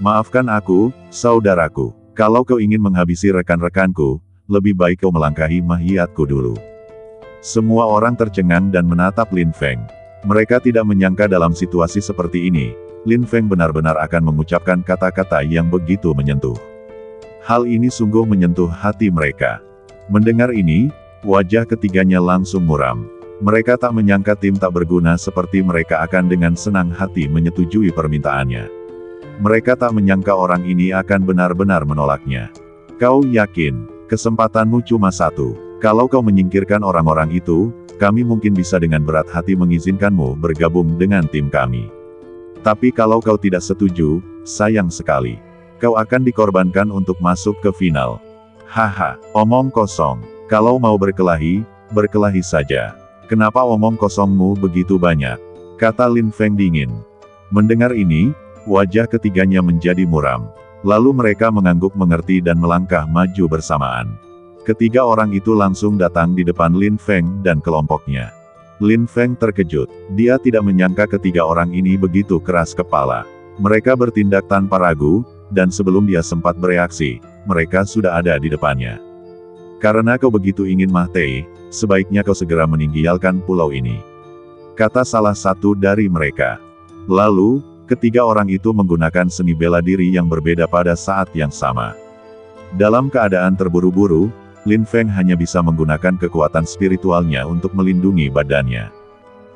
Maafkan aku, saudaraku. Kalau kau ingin menghabisi rekan-rekanku, lebih baik kau melangkahi mahiyatku dulu. Semua orang tercengang dan menatap Lin Feng. Mereka tidak menyangka dalam situasi seperti ini, Lin Feng benar-benar akan mengucapkan kata-kata yang begitu menyentuh. Hal ini sungguh menyentuh hati mereka. Mendengar ini, wajah ketiganya langsung muram. Mereka tak menyangka tim tak berguna seperti mereka akan dengan senang hati menyetujui permintaannya. Mereka tak menyangka orang ini akan benar-benar menolaknya. Kau yakin, kesempatanmu cuma satu. Kalau kau menyingkirkan orang-orang itu, kami mungkin bisa dengan berat hati mengizinkanmu bergabung dengan tim kami. Tapi kalau kau tidak setuju, sayang sekali. Kau akan dikorbankan untuk masuk ke final. Haha, omong kosong. Kalau mau berkelahi, berkelahi saja. Kenapa omong kosongmu begitu banyak? Kata Lin Feng dingin. Mendengar ini, wajah ketiganya menjadi muram. Lalu mereka mengangguk mengerti dan melangkah maju bersamaan. Ketiga orang itu langsung datang di depan Lin Feng dan kelompoknya. Lin Feng terkejut. Dia tidak menyangka ketiga orang ini begitu keras kepala. Mereka bertindak tanpa ragu, dan sebelum dia sempat bereaksi, mereka sudah ada di depannya. Karena kau begitu ingin Mah Tei, sebaiknya kau segera meninggalkan pulau ini. Kata salah satu dari mereka. Lalu, ketiga orang itu menggunakan seni bela diri yang berbeda pada saat yang sama. Dalam keadaan terburu-buru, Lin Feng hanya bisa menggunakan kekuatan spiritualnya untuk melindungi badannya.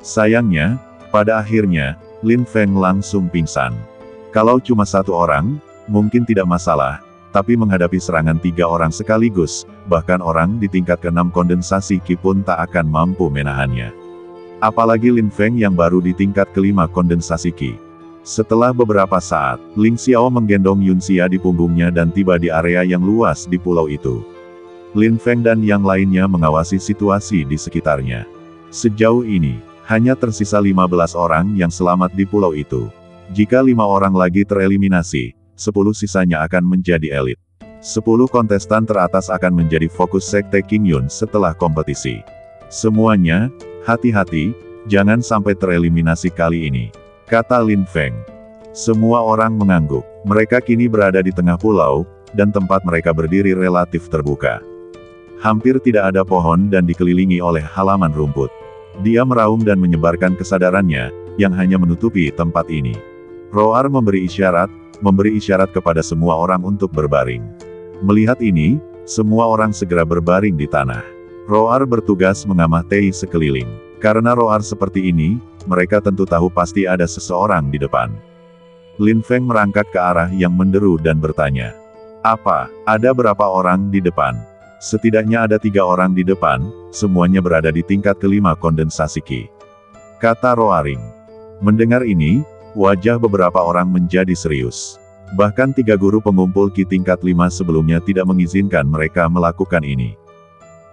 Sayangnya, pada akhirnya, Lin Feng langsung pingsan. Kalau cuma satu orang, mungkin tidak masalah, tapi menghadapi serangan 3 orang sekaligus, bahkan orang di tingkat ke-6 kondensasi Ki pun tak akan mampu menahannya. Apalagi Lin Feng yang baru di tingkat ke-5 kondensasi Ki. Setelah beberapa saat, Ling Xiao menggendong Yun Xia di punggungnya dan tiba di area yang luas di pulau itu. Lin Feng dan yang lainnya mengawasi situasi di sekitarnya. Sejauh ini, Hanya tersisa 15 orang yang selamat di pulau itu. Jika 5 orang lagi tereliminasi, 10 sisanya akan menjadi elit. 10 kontestan teratas akan menjadi fokus Sekte King Yun setelah kompetisi. Semuanya, hati-hati, jangan sampai tereliminasi kali ini, kata Lin Feng. Semua orang mengangguk. Mereka kini berada di tengah pulau, dan tempat mereka berdiri relatif terbuka. Hampir tidak ada pohon dan dikelilingi oleh halaman rumput. Dia meraung dan menyebarkan kesadarannya, yang hanya menutupi tempat ini. Roar memberi isyarat kepada semua orang untuk berbaring. Melihat ini, semua orang segera berbaring di tanah. Roar bertugas mengamah Tei sekeliling. Karena Roar seperti ini, mereka tentu tahu pasti ada seseorang di depan. Lin Feng merangkak ke arah yang menderu dan bertanya. Apa, ada berapa orang di depan? Setidaknya ada 3 orang di depan, semuanya berada di tingkat kelima kondensasi Qi, kata Roaring. Mendengar ini, wajah beberapa orang menjadi serius. Bahkan 3 guru pengumpul Qi tingkat 5 sebelumnya tidak mengizinkan mereka melakukan ini.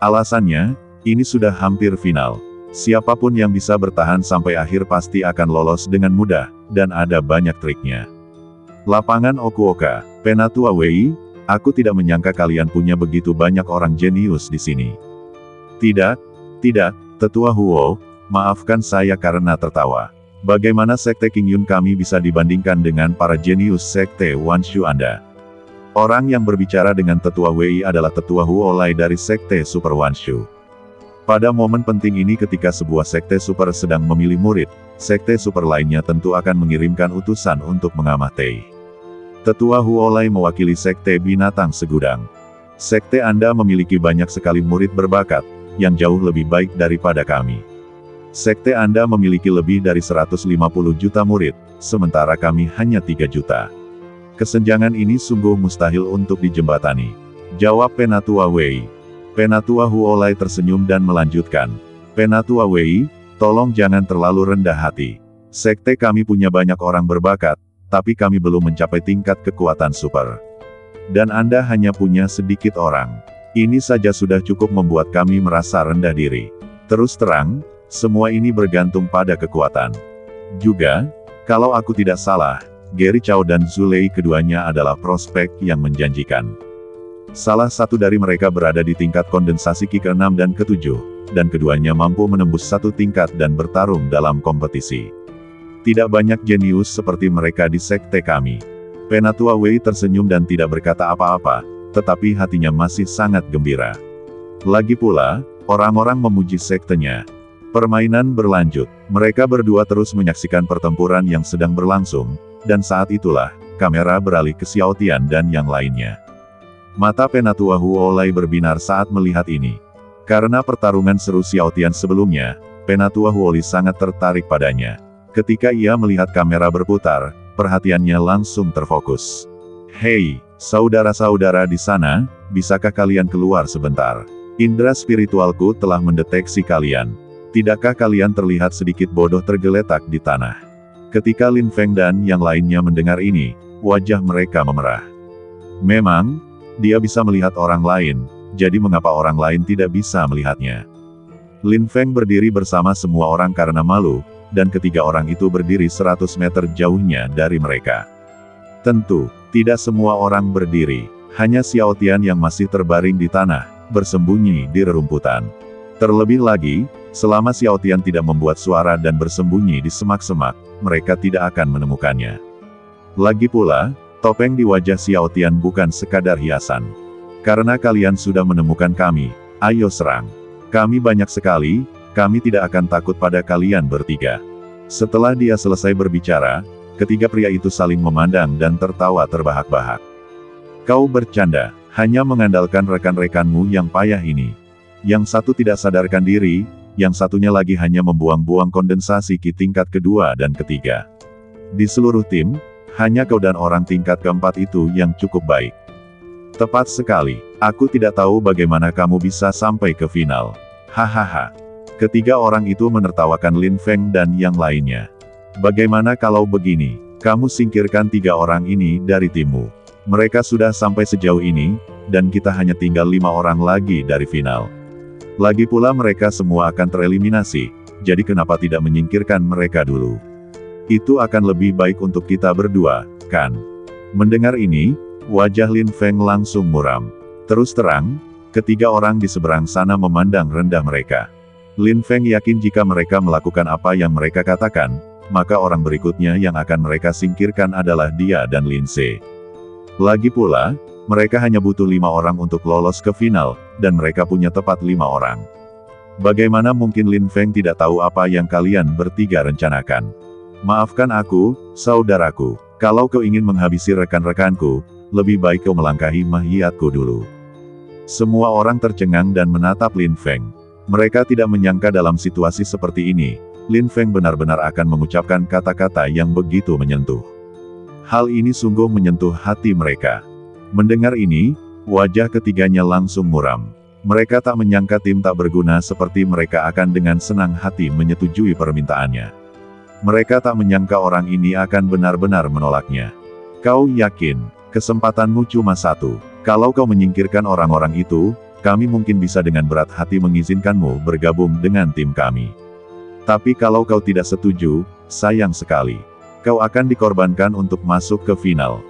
Alasannya, ini sudah hampir final. Siapapun yang bisa bertahan sampai akhir pasti akan lolos dengan mudah, dan ada banyak triknya. Lapangan Okuoka, Penatua Wei, aku tidak menyangka kalian punya begitu banyak orang jenius di sini. Tidak, Tetua Huo, maafkan saya karena tertawa. Bagaimana Sekte King Yun kami bisa dibandingkan dengan para jenius Sekte Wanshu Anda? Orang yang berbicara dengan Tetua Wei adalah Tetua Huo Lai dari Sekte Super Wanshu. Pada momen penting ini ketika sebuah Sekte Super sedang memilih murid, Sekte Super lainnya tentu akan mengirimkan utusan untuk mengamah Tei. Tetua Huo Lai mewakili Sekte Binatang Segudang. Sekte Anda memiliki banyak sekali murid berbakat, yang jauh lebih baik daripada kami. Sekte Anda memiliki lebih dari 150 juta murid, sementara kami hanya 3 juta. Kesenjangan ini sungguh mustahil untuk dijembatani, jawab Penatua Wei. Penatua Huo Lai tersenyum dan melanjutkan. Penatua Wei, tolong jangan terlalu rendah hati. Sekte kami punya banyak orang berbakat, tapi kami belum mencapai tingkat kekuatan super. Dan Anda hanya punya sedikit orang. Ini saja sudah cukup membuat kami merasa rendah diri. Terus terang, semua ini bergantung pada kekuatan. Juga, kalau aku tidak salah, Gary Chow dan Zulei keduanya adalah prospek yang menjanjikan. Salah satu dari mereka berada di tingkat kondensasi Qi ke-6 dan ke-7, dan keduanya mampu menembus 1 tingkat dan bertarung dalam kompetisi. Tidak banyak jenius seperti mereka di sekte kami. Penatua Wei tersenyum dan tidak berkata apa-apa, tetapi hatinya masih sangat gembira. Lagi pula, orang-orang memuji sektenya. Permainan berlanjut. Mereka berdua terus menyaksikan pertempuran yang sedang berlangsung, dan saat itulah, kamera beralih ke Xiao Tian dan yang lainnya. Mata Penatua Huo Lai berbinar saat melihat ini. Karena pertarungan seru Xiao Tian sebelumnya, Penatua Huo Lai sangat tertarik padanya. Ketika ia melihat kamera berputar, perhatiannya langsung terfokus. Hei, saudara-saudara di sana, bisakah kalian keluar sebentar? Indra spiritualku telah mendeteksi kalian. Tidakkah kalian terlihat sedikit bodoh tergeletak di tanah? Ketika Lin Feng dan yang lainnya mendengar ini, wajah mereka memerah. Memang, dia bisa melihat orang lain, jadi mengapa orang lain tidak bisa melihatnya? Lin Feng berdiri bersama semua orang karena malu, dan ketiga orang itu berdiri 100 meter jauhnya dari mereka. Tentu, tidak semua orang berdiri, hanya Xiao Tian yang masih terbaring di tanah, bersembunyi di rerumputan. Terlebih lagi, selama Xiao Tian tidak membuat suara dan bersembunyi di semak-semak, mereka tidak akan menemukannya. Lagi pula, topeng di wajah Xiao Tian bukan sekadar hiasan. Karena kalian sudah menemukan kami, ayo serang. Kami banyak sekali, kami tidak akan takut pada kalian bertiga. Setelah dia selesai berbicara, ketiga pria itu saling memandang dan tertawa terbahak-bahak. Kau bercanda, hanya mengandalkan rekan-rekanmu yang payah ini. Yang satu tidak sadarkan diri, yang satunya lagi hanya membuang-buang kondensasi Qi tingkat kedua dan ketiga. Di seluruh tim, hanya kau dan orang tingkat keempat itu yang cukup baik. Tepat sekali, aku tidak tahu bagaimana kamu bisa sampai ke final. Hahaha. Ketiga orang itu menertawakan Lin Feng dan yang lainnya. Bagaimana kalau begini, kamu singkirkan 3 orang ini dari timmu. Mereka sudah sampai sejauh ini, dan kita hanya tinggal 5 orang lagi dari final. Lagi pula mereka semua akan tereliminasi, jadi kenapa tidak menyingkirkan mereka dulu? Itu akan lebih baik untuk kita berdua, kan? Mendengar ini, wajah Lin Feng langsung muram. Terus terang, ketiga orang di seberang sana memandang rendah mereka. Lin Feng yakin jika mereka melakukan apa yang mereka katakan, maka orang berikutnya yang akan mereka singkirkan adalah dia dan Lin Se. Lagi pula, mereka hanya butuh 5 orang untuk lolos ke final, dan mereka punya tepat 5 orang. Bagaimana mungkin Lin Feng tidak tahu apa yang kalian bertiga rencanakan? Maafkan aku, saudaraku, kalau kau ingin menghabisi rekan-rekanku, lebih baik kau melangkahi mahiyatku dulu. Semua orang tercengang dan menatap Lin Feng. Mereka tidak menyangka dalam situasi seperti ini, Lin Feng benar-benar akan mengucapkan kata-kata yang begitu menyentuh. Hal ini sungguh menyentuh hati mereka. Mendengar ini, wajah ketiganya langsung muram. Mereka tak menyangka tim tak berguna seperti mereka akan dengan senang hati menyetujui permintaannya. Mereka tak menyangka orang ini akan benar-benar menolaknya. Kau yakin, kesempatanmu cuma satu. Kalau kau menyingkirkan orang-orang itu, kami mungkin bisa dengan berat hati mengizinkanmu bergabung dengan tim kami. Tapi kalau kau tidak setuju, sayang sekali. Kau akan dikorbankan untuk masuk ke final.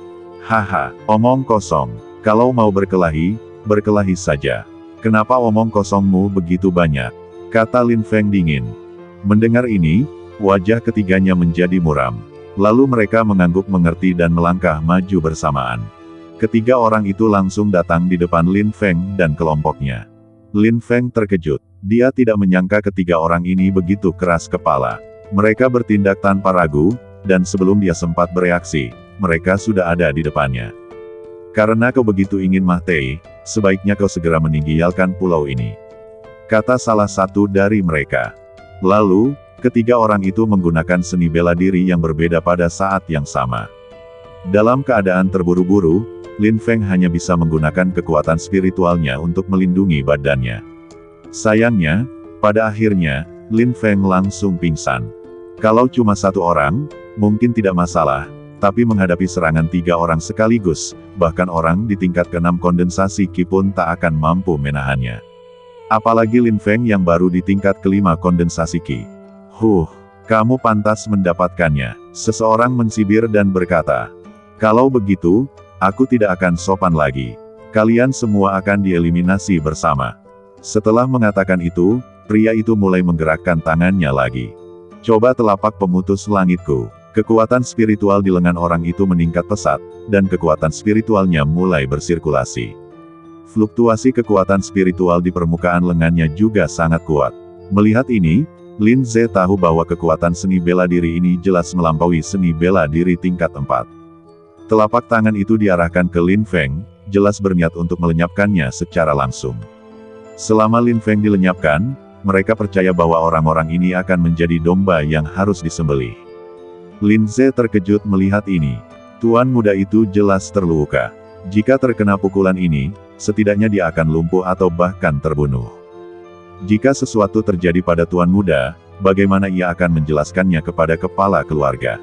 Haha, omong kosong. Kalau mau berkelahi, berkelahi saja. Kenapa omong kosongmu begitu banyak? Kata Lin Feng dingin. Mendengar ini, wajah ketiganya menjadi muram. Lalu mereka mengangguk mengerti dan melangkah maju bersamaan. Ketiga orang itu langsung datang di depan Lin Feng dan kelompoknya. Lin Feng terkejut. Dia tidak menyangka ketiga orang ini begitu keras kepala. Mereka bertindak tanpa ragu, dan sebelum dia sempat bereaksi, mereka sudah ada di depannya. Karena kau begitu ingin Mahtei, sebaiknya kau segera meninggalkan pulau ini. Kata salah satu dari mereka. Lalu, ketiga orang itu menggunakan seni bela diri yang berbeda pada saat yang sama. Dalam keadaan terburu-buru, Lin Feng hanya bisa menggunakan kekuatan spiritualnya untuk melindungi badannya. Sayangnya, pada akhirnya, Lin Feng langsung pingsan. Kalau cuma satu orang, mungkin tidak masalah, tapi menghadapi serangan 3 orang sekaligus, bahkan orang di tingkat ke-6 kondensasi Qi pun tak akan mampu menahannya. Apalagi Lin Feng yang baru di tingkat ke-5 kondensasi Qi. Kamu pantas mendapatkannya. Seseorang mensibir dan berkata, kalau begitu, aku tidak akan sopan lagi. Kalian semua akan dieliminasi bersama. Setelah mengatakan itu, pria itu mulai menggerakkan tangannya lagi. Coba telapak pemutus langitku. Kekuatan spiritual di lengan orang itu meningkat pesat, dan kekuatan spiritualnya mulai bersirkulasi. Fluktuasi kekuatan spiritual di permukaan lengannya juga sangat kuat. Melihat ini, Lin Ze tahu bahwa kekuatan seni bela diri ini jelas melampaui seni bela diri tingkat 4. Telapak tangan itu diarahkan ke Lin Feng, jelas berniat untuk melenyapkannya secara langsung. Selama Lin Feng dilenyapkan, mereka percaya bahwa orang-orang ini akan menjadi domba yang harus disembelih. Lin Ze terkejut melihat ini. Tuan muda itu jelas terluka. Jika terkena pukulan ini, setidaknya dia akan lumpuh atau bahkan terbunuh. Jika sesuatu terjadi pada tuan muda, bagaimana ia akan menjelaskannya kepada kepala keluarga?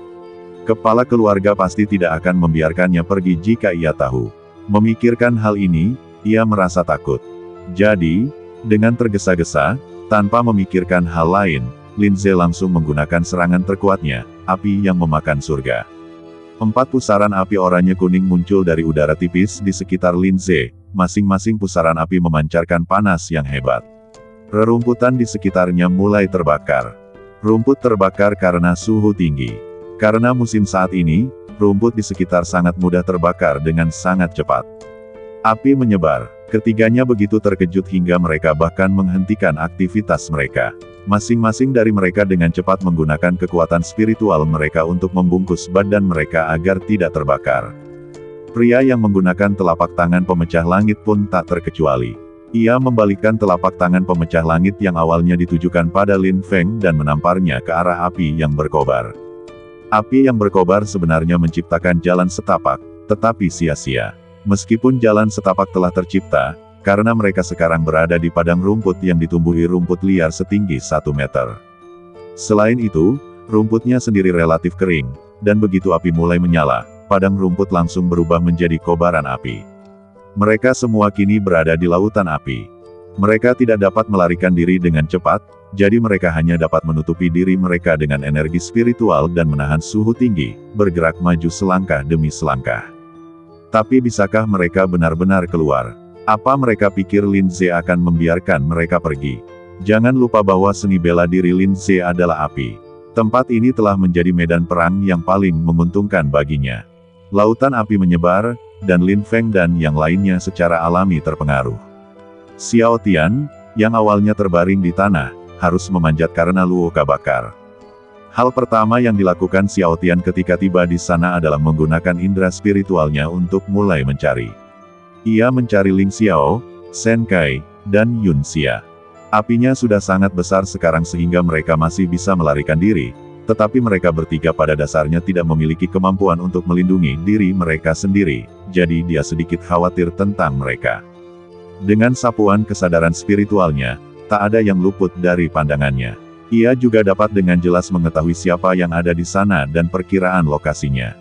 Kepala keluarga pasti tidak akan membiarkannya pergi jika ia tahu. Memikirkan hal ini, ia merasa takut. Jadi, dengan tergesa-gesa, tanpa memikirkan hal lain, Lin Ze langsung menggunakan serangan terkuatnya, api yang memakan surga. 4 pusaran api oranye kuning muncul dari udara tipis di sekitar Lin Ze, masing-masing pusaran api memancarkan panas yang hebat. Rerumputan di sekitarnya mulai terbakar. Rumput terbakar karena suhu tinggi. Karena musim saat ini, rumput di sekitar sangat mudah terbakar dengan sangat cepat. Api menyebar. Ketiganya begitu terkejut hingga mereka bahkan menghentikan aktivitas mereka. Masing-masing dari mereka dengan cepat menggunakan kekuatan spiritual mereka untuk membungkus badan mereka agar tidak terbakar. Pria yang menggunakan telapak tangan pemecah langit pun tak terkecuali. Ia membalikkan telapak tangan pemecah langit yang awalnya ditujukan pada Lin Feng dan menamparnya ke arah api yang berkobar. Api yang berkobar sebenarnya menciptakan jalan setapak, tetapi sia-sia. Meskipun jalan setapak telah tercipta, karena mereka sekarang berada di padang rumput yang ditumbuhi rumput liar setinggi 1 meter. Selain itu, rumputnya sendiri relatif kering, dan begitu api mulai menyala, padang rumput langsung berubah menjadi kobaran api. Mereka semua kini berada di lautan api. Mereka tidak dapat melarikan diri dengan cepat, jadi mereka hanya dapat menutupi diri mereka dengan energi spiritual dan menahan suhu tinggi, bergerak maju selangkah demi selangkah. Tapi bisakah mereka benar-benar keluar? Apa mereka pikir Lin Ze akan membiarkan mereka pergi? Jangan lupa bahwa seni bela diri Lin Ze adalah api. Tempat ini telah menjadi medan perang yang paling menguntungkan baginya. Lautan api menyebar, dan Lin Feng dan yang lainnya secara alami terpengaruh. Xiao Tian, yang awalnya terbaring di tanah, harus memanjat karena luka bakar. Hal pertama yang dilakukan Xiao Tian ketika tiba di sana adalah menggunakan indera spiritualnya untuk mulai mencari. Ia mencari Ling Xiao, Shen Kai, dan Yun Xia. Apinya sudah sangat besar sekarang sehingga mereka masih bisa melarikan diri, tetapi mereka bertiga pada dasarnya tidak memiliki kemampuan untuk melindungi diri mereka sendiri, jadi dia sedikit khawatir tentang mereka. Dengan sapuan kesadaran spiritualnya, tak ada yang luput dari pandangannya. Ia juga dapat dengan jelas mengetahui siapa yang ada di sana dan perkiraan lokasinya.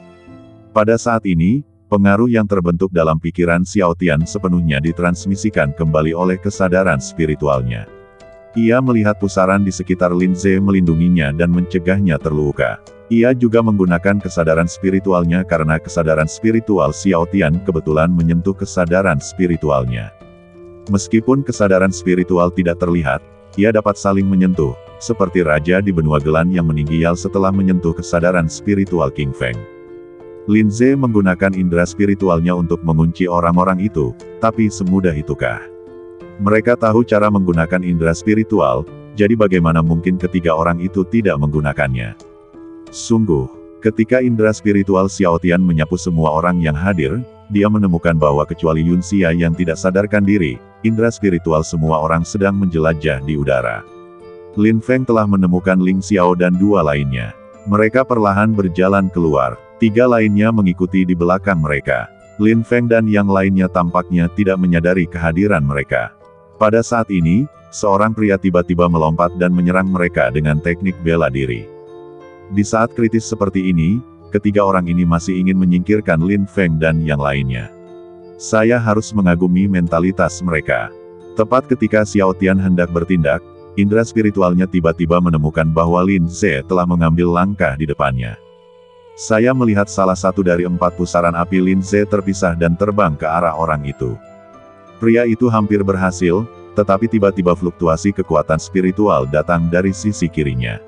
Pada saat ini, pengaruh yang terbentuk dalam pikiran Xiao Tian sepenuhnya ditransmisikan kembali oleh kesadaran spiritualnya. Ia melihat pusaran di sekitar Lin Ze melindunginya dan mencegahnya terluka. Ia juga menggunakan kesadaran spiritualnya karena kesadaran spiritual Xiao Tian kebetulan menyentuh kesadaran spiritualnya. Meskipun kesadaran spiritual tidak terlihat, ia dapat saling menyentuh, seperti raja di benua Gelan yang meninggal setelah menyentuh kesadaran spiritual King Feng. Lin Ze menggunakan indera spiritualnya untuk mengunci orang-orang itu, tapi semudah itukah? Mereka tahu cara menggunakan indera spiritual, jadi bagaimana mungkin ketiga orang itu tidak menggunakannya? Sungguh, ketika indera spiritual Xiao Tian menyapu semua orang yang hadir, dia menemukan bahwa kecuali Yun Xia yang tidak sadarkan diri, indera spiritual semua orang sedang menjelajah di udara. Lin Feng telah menemukan Ling Xiao dan dua lainnya. Mereka perlahan berjalan keluar, tiga lainnya mengikuti di belakang mereka. Lin Feng dan yang lainnya tampaknya tidak menyadari kehadiran mereka. Pada saat ini, seorang pria tiba-tiba melompat dan menyerang mereka dengan teknik bela diri. Di saat kritis seperti ini, ketiga orang ini masih ingin menyingkirkan Lin Feng dan yang lainnya. Saya harus mengagumi mentalitas mereka. Tepat ketika Xiao Tian hendak bertindak, indera spiritualnya tiba-tiba menemukan bahwa Lin Ze telah mengambil langkah di depannya. Saya melihat salah satu dari 4 pusaran api Lin Ze terpisah dan terbang ke arah orang itu. Pria itu hampir berhasil, tetapi tiba-tiba fluktuasi kekuatan spiritual datang dari sisi kirinya.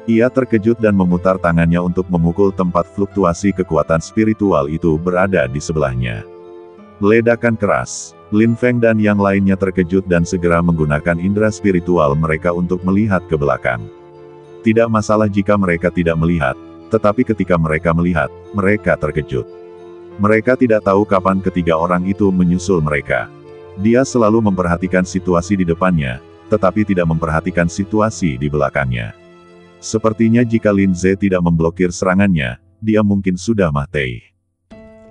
Ia terkejut dan memutar tangannya untuk memukul tempat fluktuasi kekuatan spiritual itu berada di sebelahnya. Ledakan keras. Lin Feng dan yang lainnya terkejut dan segera menggunakan indera spiritual mereka untuk melihat ke belakang. Tidak masalah jika mereka tidak melihat, tetapi ketika mereka melihat, mereka terkejut. Mereka tidak tahu kapan ketiga orang itu menyusul mereka. Dia selalu memperhatikan situasi di depannya, tetapi tidak memperhatikan situasi di belakangnya. Sepertinya jika Lin Ze tidak memblokir serangannya, dia mungkin sudah mati.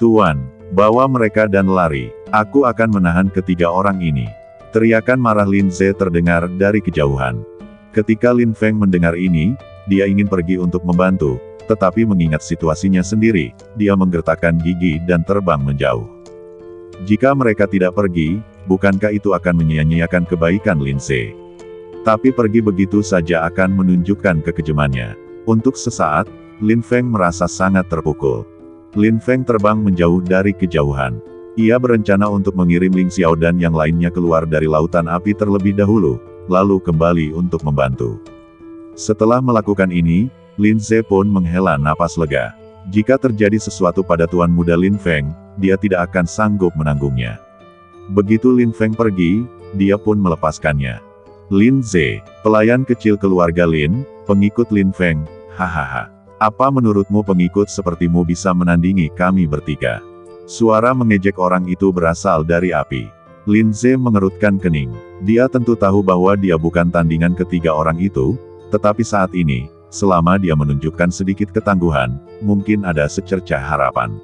Tuan, bawa mereka dan lari, aku akan menahan ketiga orang ini. Teriakan marah Lin Ze terdengar dari kejauhan. Ketika Lin Feng mendengar ini, dia ingin pergi untuk membantu, tetapi mengingat situasinya sendiri, dia menggertakkan gigi dan terbang menjauh. Jika mereka tidak pergi, bukankah itu akan menyia-nyiakan kebaikan Lin Ze? Tapi pergi begitu saja akan menunjukkan kekejamannya. Untuk sesaat, Lin Feng merasa sangat terpukul. Lin Feng terbang menjauh dari kejauhan. Ia berencana untuk mengirim Ling Xiao dan yang lainnya keluar dari lautan api terlebih dahulu, lalu kembali untuk membantu. Setelah melakukan ini, Lin Ze pun menghela napas lega. Jika terjadi sesuatu pada tuan muda Lin Feng, dia tidak akan sanggup menanggungnya. Begitu Lin Feng pergi, dia pun melepaskannya. Lin Ze, pelayan kecil keluarga Lin, pengikut Lin Feng, hahaha. Apa menurutmu pengikut sepertimu bisa menandingi kami bertiga? Suara mengejek orang itu berasal dari api. Lin Ze mengerutkan kening. Dia tentu tahu bahwa dia bukan tandingan ketiga orang itu, tetapi saat ini, selama dia menunjukkan sedikit ketangguhan, mungkin ada secercah harapan.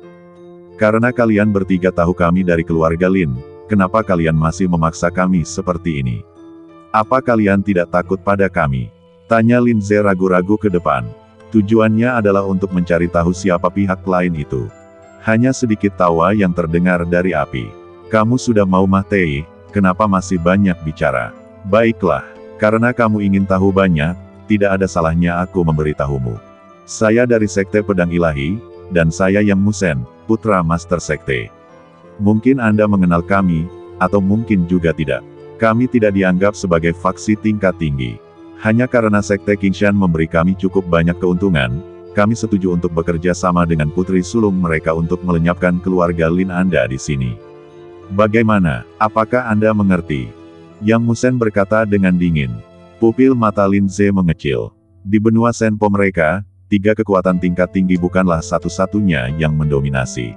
Karena kalian bertiga tahu kami dari keluarga Lin, kenapa kalian masih memaksa kami seperti ini? Apa kalian tidak takut pada kami? Tanya Lin Ze ragu-ragu ke depan. Tujuannya adalah untuk mencari tahu siapa pihak lain itu. Hanya sedikit tawa yang terdengar dari api. Kamu sudah mau mati, kenapa masih banyak bicara? Baiklah, karena kamu ingin tahu banyak, tidak ada salahnya aku memberitahumu. Saya dari Sekte Pedang Ilahi, dan saya Yang Musen, putra Master Sekte. Mungkin Anda mengenal kami, atau mungkin juga tidak. Kami tidak dianggap sebagai faksi tingkat tinggi. Hanya karena Sekte Qingshan memberi kami cukup banyak keuntungan, kami setuju untuk bekerja sama dengan putri sulung mereka untuk melenyapkan keluarga Lin Anda di sini. Bagaimana? Apakah Anda mengerti? Yang Musen berkata dengan dingin. Pupil mata Lin Ze mengecil. Di benua Senpo mereka, 3 kekuatan tingkat tinggi bukanlah satu-satunya yang mendominasi.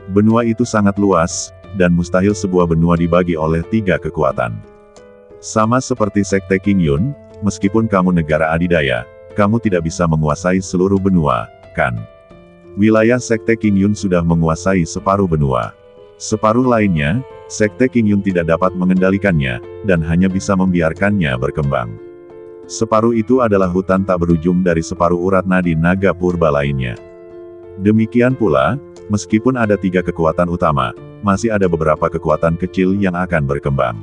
Benua itu sangat luas, dan mustahil sebuah benua dibagi oleh 3 kekuatan. Sama seperti Sekte Qingyun, meskipun kamu negara adidaya, kamu tidak bisa menguasai seluruh benua, kan? Wilayah Sekte Qingyun sudah menguasai separuh benua. Separuh lainnya, Sekte Qingyun tidak dapat mengendalikannya, dan hanya bisa membiarkannya berkembang. Separuh itu adalah hutan tak berujung dari separuh urat nadi naga purba lainnya. Demikian pula, meskipun ada 3 kekuatan utama, masih ada beberapa kekuatan kecil yang akan berkembang.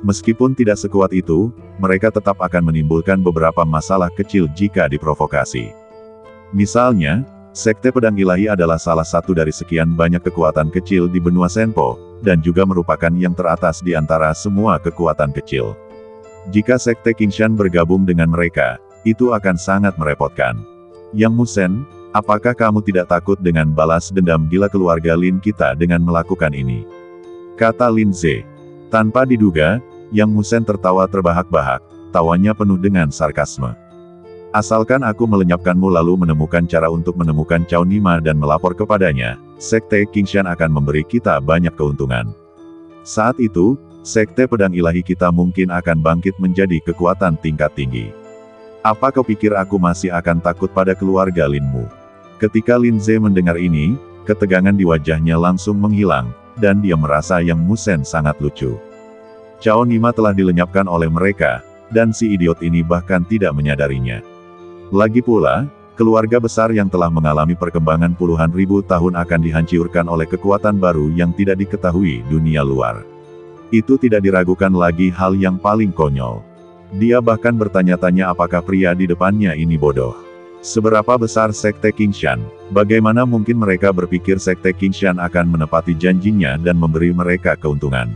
Meskipun tidak sekuat itu, mereka tetap akan menimbulkan beberapa masalah kecil jika diprovokasi. Misalnya, Sekte Pedang Ilahi adalah salah satu dari sekian banyak kekuatan kecil di benua Senpo, dan juga merupakan yang teratas di antara semua kekuatan kecil. Jika Sekte Qingshan bergabung dengan mereka, itu akan sangat merepotkan. Yang Musen, apakah kamu tidak takut dengan balas dendam gila keluarga Lin kita dengan melakukan ini? Kata Lin Ze. Tanpa diduga, Yang Musen tertawa terbahak-bahak, tawanya penuh dengan sarkasme. Asalkan aku melenyapkanmu lalu menemukan cara untuk menemukan Cao Nima dan melapor kepadanya, Sekte Qingshan akan memberi kita banyak keuntungan. Saat itu, Sekte Pedang Ilahi kita mungkin akan bangkit menjadi kekuatan tingkat tinggi. Apa kau pikir aku masih akan takut pada keluarga Linmu? Ketika Lin Ze mendengar ini, ketegangan di wajahnya langsung menghilang, dan dia merasa Yang Musen sangat lucu. Cao Nima telah dilenyapkan oleh mereka, dan si idiot ini bahkan tidak menyadarinya. Lagi pula, keluarga besar yang telah mengalami perkembangan puluhan ribu tahun akan dihancurkan oleh kekuatan baru yang tidak diketahui dunia luar. Itu tidak diragukan lagi hal yang paling konyol. Dia bahkan bertanya-tanya apakah pria di depannya ini bodoh. Seberapa besar Sekte Qingshan? Bagaimana mungkin mereka berpikir Sekte Qingshan akan menepati janjinya dan memberi mereka keuntungan?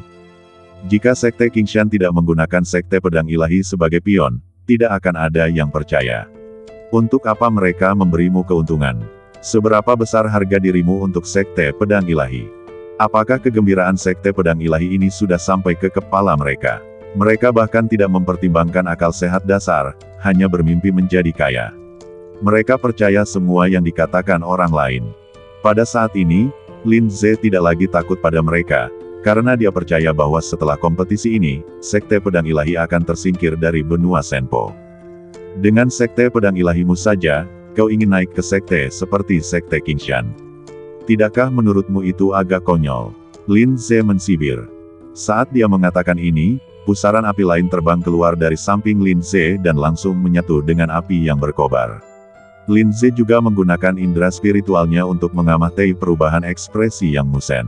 Jika Sekte Qingshan tidak menggunakan Sekte Pedang Ilahi sebagai pion, tidak akan ada yang percaya. Untuk apa mereka memberimu keuntungan? Seberapa besar harga dirimu untuk Sekte Pedang Ilahi? Apakah kegembiraan Sekte Pedang Ilahi ini sudah sampai ke kepala mereka? Mereka bahkan tidak mempertimbangkan akal sehat dasar, hanya bermimpi menjadi kaya. Mereka percaya semua yang dikatakan orang lain. Pada saat ini, Lin Ze tidak lagi takut pada mereka, karena dia percaya bahwa setelah kompetisi ini, Sekte Pedang Ilahi akan tersingkir dari benua Senpo. Dengan Sekte Pedang Ilahimu saja, kau ingin naik ke sekte seperti Sekte Qingshan. Tidakkah menurutmu itu agak konyol? Lin Ze mensibir. Saat dia mengatakan ini, pusaran api lain terbang keluar dari samping Lin Ze dan langsung menyatu dengan api yang berkobar. Lin Ze juga menggunakan indera spiritualnya untuk mengamati perubahan ekspresi Yang Musen.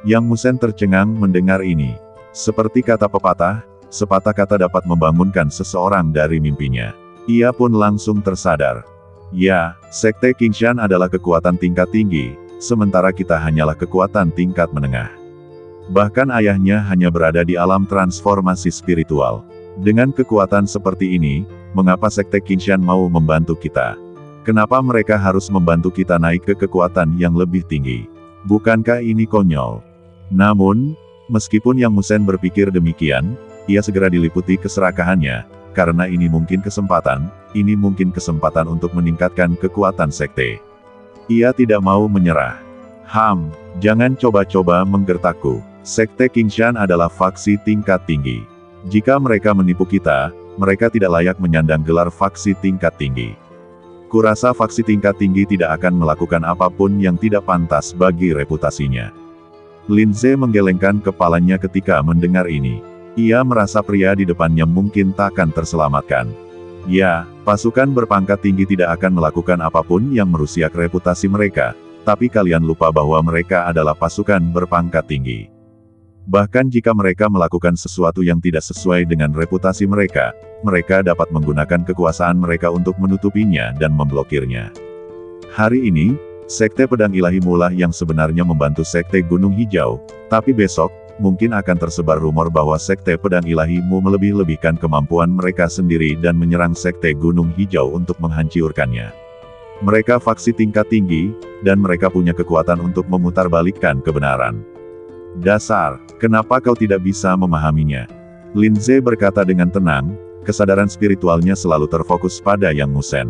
Yang Musen tercengang mendengar ini. Seperti kata pepatah, sepatah kata dapat membangunkan seseorang dari mimpinya. Ia pun langsung tersadar. Ya, Sekte Qingshan adalah kekuatan tingkat tinggi, sementara kita hanyalah kekuatan tingkat menengah. Bahkan ayahnya hanya berada di alam transformasi spiritual. Dengan kekuatan seperti ini, mengapa Sekte Qingshan mau membantu kita? Kenapa mereka harus membantu kita naik ke kekuatan yang lebih tinggi? Bukankah ini konyol? Namun, meskipun Yang Musen berpikir demikian, ia segera diliputi keserakahannya, karena ini mungkin kesempatan untuk meningkatkan kekuatan sekte. Ia tidak mau menyerah. Jangan coba-coba menggertakku. Sekte Qingshan adalah faksi tingkat tinggi. Jika mereka menipu kita, mereka tidak layak menyandang gelar faksi tingkat tinggi. Kurasa faksi tingkat tinggi tidak akan melakukan apapun yang tidak pantas bagi reputasinya. Lin Ze menggelengkan kepalanya ketika mendengar ini. Ia merasa pria di depannya mungkin takkan terselamatkan. Ya, pasukan berpangkat tinggi tidak akan melakukan apapun yang merusak reputasi mereka, tapi kalian lupa bahwa mereka adalah pasukan berpangkat tinggi. Bahkan jika mereka melakukan sesuatu yang tidak sesuai dengan reputasi mereka, mereka dapat menggunakan kekuasaan mereka untuk menutupinya dan memblokirnya. Hari ini, Sekte Pedang Ilahi Mulah yang sebenarnya membantu Sekte Gunung Hijau, tapi besok, mungkin akan tersebar rumor bahwa Sekte Pedang Ilahi Mu melebih-lebihkan kemampuan mereka sendiri dan menyerang Sekte Gunung Hijau untuk menghancurkannya. Mereka faksi tingkat tinggi, dan mereka punya kekuatan untuk memutarbalikkan kebenaran. Dasar, kenapa kau tidak bisa memahaminya? Lin Ze berkata dengan tenang, kesadaran spiritualnya selalu terfokus pada Yang Musen.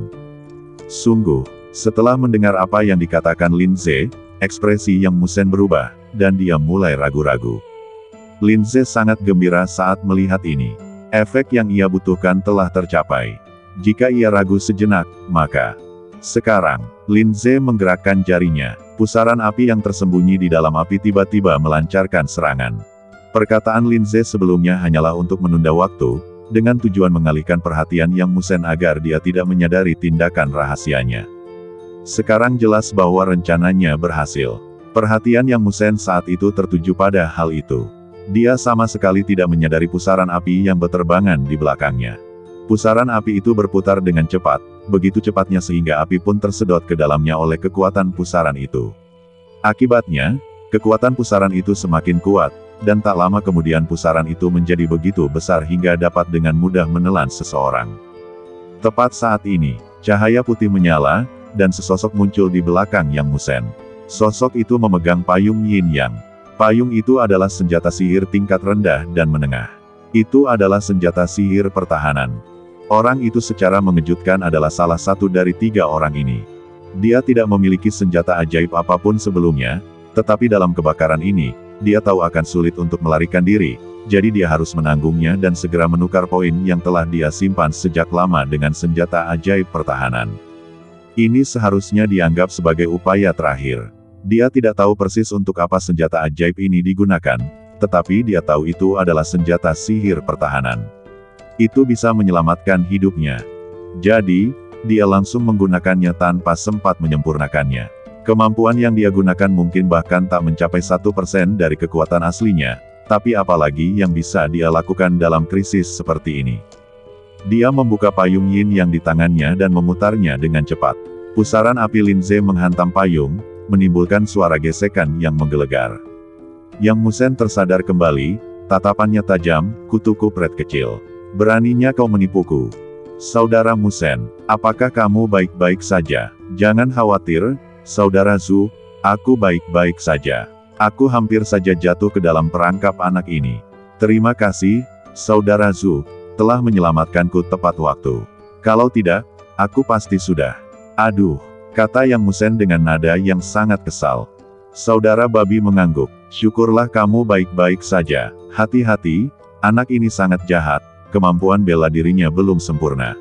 Sungguh, setelah mendengar apa yang dikatakan Lin Ze, ekspresi Yang Musen berubah, dan dia mulai ragu-ragu. Lin Ze sangat gembira saat melihat ini. Efek yang ia butuhkan telah tercapai. Jika ia ragu sejenak, maka... Sekarang, Lin Ze menggerakkan jarinya. Pusaran api yang tersembunyi di dalam api tiba-tiba melancarkan serangan. Perkataan Lin Ze sebelumnya hanyalah untuk menunda waktu, dengan tujuan mengalihkan perhatian Yang Musen agar dia tidak menyadari tindakan rahasianya. Sekarang jelas bahwa rencananya berhasil. Perhatian Yang Musen saat itu tertuju pada hal itu. Dia sama sekali tidak menyadari pusaran api yang berterbangan di belakangnya. Pusaran api itu berputar dengan cepat, begitu cepatnya sehingga api pun tersedot ke dalamnya oleh kekuatan pusaran itu. Akibatnya, kekuatan pusaran itu semakin kuat, dan tak lama kemudian pusaran itu menjadi begitu besar hingga dapat dengan mudah menelan seseorang. Tepat saat ini, cahaya putih menyala, dan sesosok muncul di belakang Yang Musen. Sosok itu memegang payung Yin Yang. Payung itu adalah senjata sihir tingkat rendah dan menengah. Itu adalah senjata sihir pertahanan. Orang itu secara mengejutkan adalah salah satu dari 3 orang ini. Dia tidak memiliki senjata ajaib apapun sebelumnya, tetapi dalam kebakaran ini, dia tahu akan sulit untuk melarikan diri, jadi dia harus menanggungnya dan segera menukar poin yang telah dia simpan sejak lama dengan senjata ajaib pertahanan. Ini seharusnya dianggap sebagai upaya terakhir. Dia tidak tahu persis untuk apa senjata ajaib ini digunakan, tetapi dia tahu itu adalah senjata sihir pertahanan. Itu bisa menyelamatkan hidupnya. Jadi, dia langsung menggunakannya tanpa sempat menyempurnakannya. Kemampuan yang dia gunakan mungkin bahkan tak mencapai 1% dari kekuatan aslinya, tapi apalagi yang bisa dia lakukan dalam krisis seperti ini. Dia membuka payung Yin yang di tangannya dan memutarnya dengan cepat. Pusaran api Lin Ze menghantam payung, menimbulkan suara gesekan yang menggelegar. Yang Musen tersadar kembali, tatapannya tajam, kutuku pret kecil. Beraninya kau menipuku. Saudara Musen, apakah kamu baik-baik saja? Jangan khawatir, Saudara Zhu, aku baik-baik saja. Aku hampir saja jatuh ke dalam perangkap anak ini. Terima kasih, Saudara Zhu, telah menyelamatkanku tepat waktu. Kalau tidak, aku pasti sudah. Aduh, kata Yang Musen dengan nada yang sangat kesal. Saudara babi mengangguk, syukurlah kamu baik-baik saja. Hati-hati, anak ini sangat jahat. Kemampuan bela dirinya belum sempurna.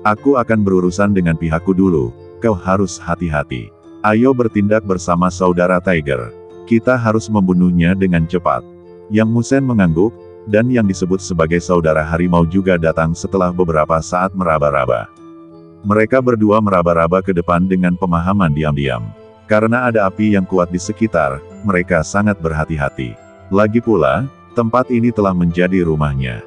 Aku akan berurusan dengan pihakku dulu, kau harus hati-hati. Ayo bertindak bersama Saudara Tiger. Kita harus membunuhnya dengan cepat. Yang Musen mengangguk, dan yang disebut sebagai Saudara Harimau juga datang setelah beberapa saat meraba-raba. Mereka berdua meraba-raba ke depan dengan pemahaman diam-diam. Karena ada api yang kuat di sekitar, mereka sangat berhati-hati. Lagi pula, tempat ini telah menjadi rumahnya.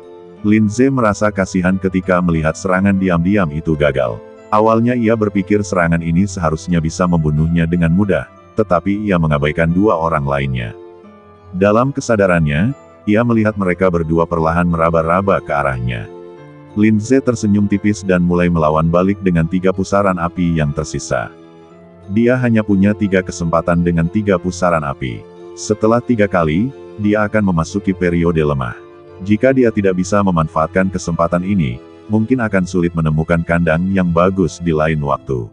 Lin Ze merasa kasihan ketika melihat serangan diam-diam itu gagal. Awalnya ia berpikir serangan ini seharusnya bisa membunuhnya dengan mudah, tetapi ia mengabaikan 2 orang lainnya. Dalam kesadarannya, ia melihat mereka berdua perlahan meraba-raba ke arahnya. Lin Ze tersenyum tipis dan mulai melawan balik dengan 3 pusaran api yang tersisa. Dia hanya punya 3 kesempatan dengan 3 pusaran api. Setelah 3 kali, dia akan memasuki periode lemah. Jika dia tidak bisa memanfaatkan kesempatan ini, mungkin akan sulit menemukan kandang yang bagus di lain waktu.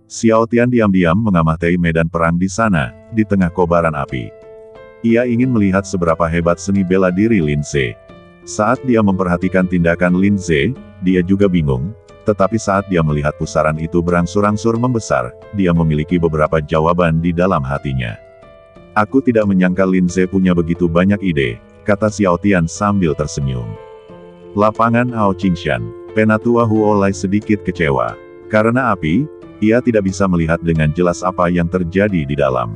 Xiao Tian diam-diam mengamati medan perang di sana, di tengah kobaran api. Ia ingin melihat seberapa hebat seni bela diri Lin Ze. Saat dia memperhatikan tindakan Lin Ze, dia juga bingung, tetapi saat dia melihat pusaran itu berangsur-angsur membesar, dia memiliki beberapa jawaban di dalam hatinya. Aku tidak menyangka Lin Ze punya begitu banyak ide, kata Xiao Tian sambil tersenyum. Lapangan Ao Qingshan, Penatua Huolai sedikit kecewa. Karena api, ia tidak bisa melihat dengan jelas apa yang terjadi di dalam.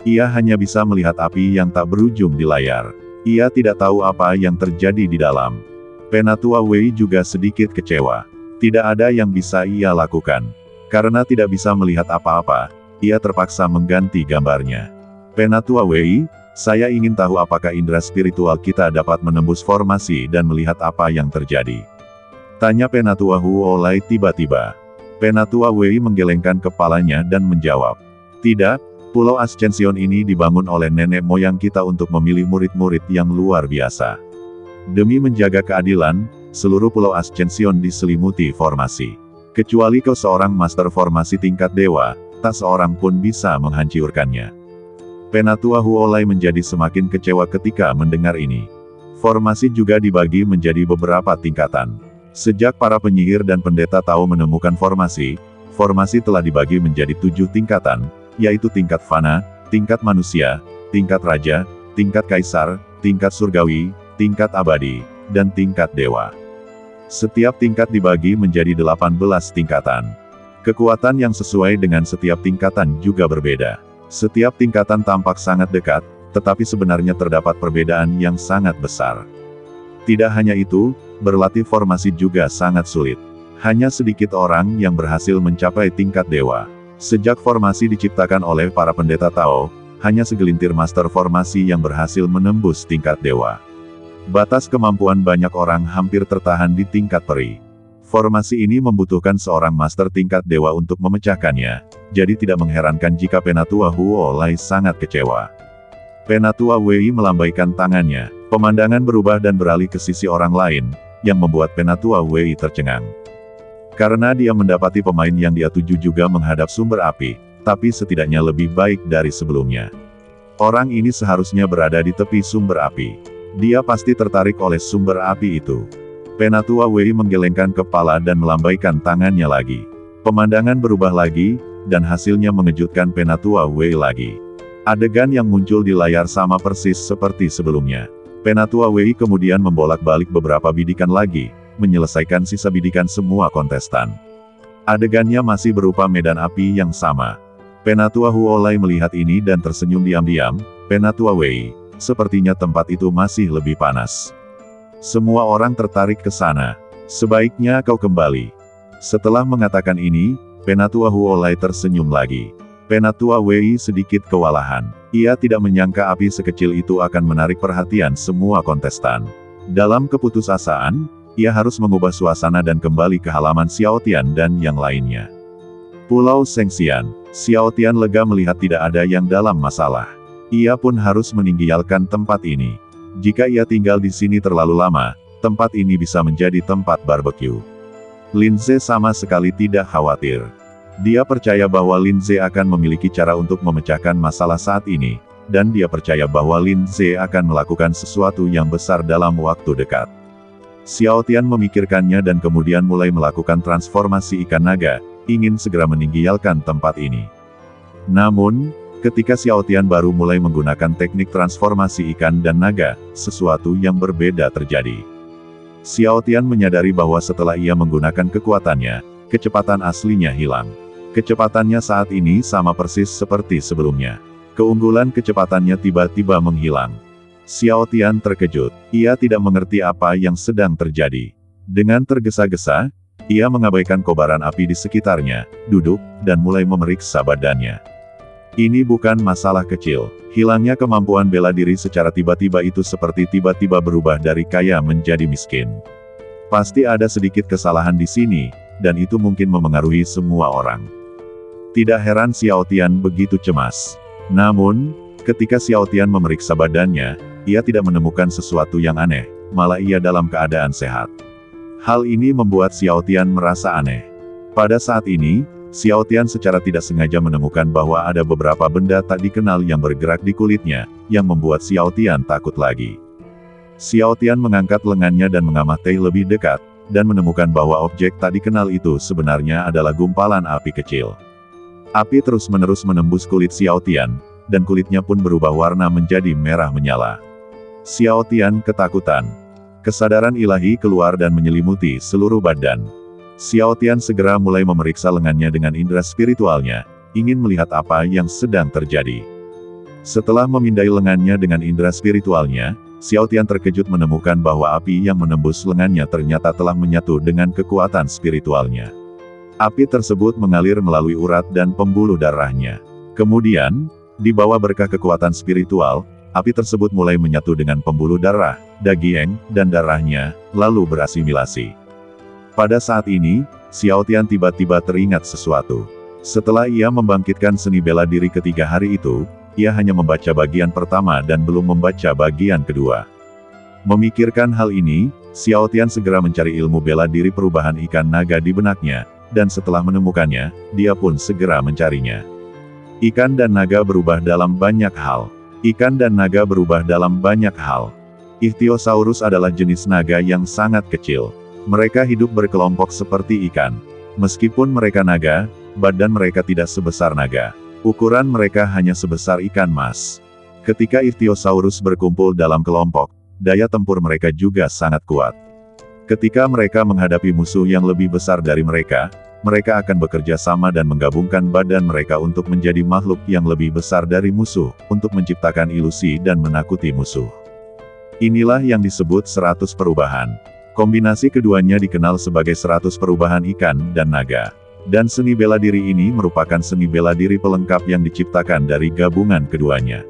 Ia hanya bisa melihat api yang tak berujung di layar. Ia tidak tahu apa yang terjadi di dalam. Penatua Wei juga sedikit kecewa. Tidak ada yang bisa ia lakukan. Karena tidak bisa melihat apa-apa, ia terpaksa mengganti gambarnya. Penatua Wei, saya ingin tahu apakah indera spiritual kita dapat menembus formasi dan melihat apa yang terjadi. Tanya Penatua Huolai tiba-tiba. Penatua Wei menggelengkan kepalanya dan menjawab. Tidak, Pulau Ascension ini dibangun oleh nenek moyang kita untuk memilih murid-murid yang luar biasa. Demi menjaga keadilan, seluruh Pulau Ascension diselimuti formasi. Kecuali kau seorang master formasi tingkat dewa, tak seorang pun bisa menghancurkannya. Penatua Huolai menjadi semakin kecewa ketika mendengar ini. Formasi juga dibagi menjadi beberapa tingkatan. Sejak para penyihir dan pendeta tahu menemukan formasi telah dibagi menjadi 7 tingkatan, yaitu tingkat fana, tingkat manusia, tingkat raja, tingkat kaisar, tingkat surgawi, tingkat abadi, dan tingkat dewa. Setiap tingkat dibagi menjadi 18 tingkatan. Kekuatan yang sesuai dengan setiap tingkatan juga berbeda. Setiap tingkatan tampak sangat dekat, tetapi sebenarnya terdapat perbedaan yang sangat besar. Tidak hanya itu, berlatih formasi juga sangat sulit. Hanya sedikit orang yang berhasil mencapai tingkat dewa. Sejak formasi diciptakan oleh para pendeta Tao, hanya segelintir master formasi yang berhasil menembus tingkat dewa. Batas kemampuan banyak orang hampir tertahan di tingkat peri. Formasi ini membutuhkan seorang master tingkat dewa untuk memecahkannya, jadi tidak mengherankan jika Penatua Huolai sangat kecewa. Penatua Wei melambaikan tangannya, pemandangan berubah dan beralih ke sisi orang lain, yang membuat Penatua Wei tercengang. Karena dia mendapati pemain yang dia tuju juga menghadap sumber api, tapi setidaknya lebih baik dari sebelumnya. Orang ini seharusnya berada di tepi sumber api. Dia pasti tertarik oleh sumber api itu. Penatua Wei menggelengkan kepala dan melambaikan tangannya lagi. Pemandangan berubah lagi, dan hasilnya mengejutkan Penatua Wei lagi. Adegan yang muncul di layar sama persis seperti sebelumnya. Penatua Wei kemudian membolak-balik beberapa bidikan lagi, menyelesaikan sisa bidikan semua kontestan. Adegannya masih berupa medan api yang sama. Penatua Huolai melihat ini dan tersenyum diam-diam. Penatua Wei, sepertinya tempat itu masih lebih panas. Semua orang tertarik ke sana. Sebaiknya kau kembali. Setelah mengatakan ini, Penatua Huolai tersenyum lagi. Penatua Wei sedikit kewalahan. Ia tidak menyangka api sekecil itu akan menarik perhatian semua kontestan. Dalam keputusasaan, ia harus mengubah suasana dan kembali ke halaman Xiao Tian dan yang lainnya. Pulau Shengxian. Xiao Tian lega melihat tidak ada yang dalam masalah. Ia pun harus meninggalkan tempat ini. Jika ia tinggal di sini terlalu lama, tempat ini bisa menjadi tempat barbeque. Linze sama sekali tidak khawatir. Dia percaya bahwa Linze akan memiliki cara untuk memecahkan masalah saat ini, dan dia percaya bahwa Linze akan melakukan sesuatu yang besar dalam waktu dekat. Xiao Tian memikirkannya dan kemudian mulai melakukan transformasi ikan naga, ingin segera meninggalkan tempat ini. Namun, ketika Xiao Tian baru mulai menggunakan teknik transformasi ikan dan naga, sesuatu yang berbeda terjadi. Xiao Tian menyadari bahwa setelah ia menggunakan kekuatannya, kecepatan aslinya hilang. Kecepatannya saat ini sama persis seperti sebelumnya. Keunggulan kecepatannya tiba-tiba menghilang. Xiao Tian terkejut. Ia tidak mengerti apa yang sedang terjadi. Dengan tergesa-gesa, ia mengabaikan kobaran api di sekitarnya, duduk, dan mulai memeriksa badannya. Ini bukan masalah kecil. Hilangnya kemampuan bela diri secara tiba-tiba itu seperti tiba-tiba berubah dari kaya menjadi miskin. Pasti ada sedikit kesalahan di sini, dan itu mungkin memengaruhi semua orang. Tidak heran Xiao Tian begitu cemas. Namun, ketika Xiao Tian memeriksa badannya, ia tidak menemukan sesuatu yang aneh, malah ia dalam keadaan sehat. Hal ini membuat Xiao Tian merasa aneh. Pada saat ini, Xiao Tian secara tidak sengaja menemukan bahwa ada beberapa benda tak dikenal yang bergerak di kulitnya, yang membuat Xiao Tian takut lagi. Xiao Tian mengangkat lengannya dan mengamati lebih dekat, dan menemukan bahwa objek tak dikenal itu sebenarnya adalah gumpalan api kecil. Api terus-menerus menembus kulit Xiao Tian, dan kulitnya pun berubah warna menjadi merah menyala. Xiao Tian ketakutan. Kesadaran ilahi keluar dan menyelimuti seluruh badan. Xiao Tian segera mulai memeriksa lengannya dengan indera spiritualnya, ingin melihat apa yang sedang terjadi. Setelah memindai lengannya dengan indera spiritualnya, Xiao Tian terkejut menemukan bahwa api yang menembus lengannya ternyata telah menyatu dengan kekuatan spiritualnya. Api tersebut mengalir melalui urat dan pembuluh darahnya. Kemudian, di bawah berkah kekuatan spiritual, api tersebut mulai menyatu dengan pembuluh darah, daging, dan darahnya, lalu berasimilasi. Pada saat ini, Xiao Tian tiba-tiba teringat sesuatu. Setelah ia membangkitkan seni bela diri ketiga hari itu, ia hanya membaca bagian pertama dan belum membaca bagian kedua. Memikirkan hal ini, Xiao Tian segera mencari ilmu bela diri perubahan ikan naga di benaknya, dan setelah menemukannya, dia pun segera mencarinya. Ikan dan naga berubah dalam banyak hal. Ikan dan naga berubah dalam banyak hal. Ichthyosaurus adalah jenis naga yang sangat kecil. Mereka hidup berkelompok seperti ikan. Meskipun mereka naga, badan mereka tidak sebesar naga. Ukuran mereka hanya sebesar ikan mas. Ketika Ichthyosaurus berkumpul dalam kelompok, daya tempur mereka juga sangat kuat. Ketika mereka menghadapi musuh yang lebih besar dari mereka akan bekerja sama dan menggabungkan badan mereka untuk menjadi makhluk yang lebih besar dari musuh, untuk menciptakan ilusi dan menakuti musuh. Inilah yang disebut 100 perubahan. Kombinasi keduanya dikenal sebagai 100 perubahan ikan dan naga. Dan seni bela diri ini merupakan seni bela diri pelengkap yang diciptakan dari gabungan keduanya.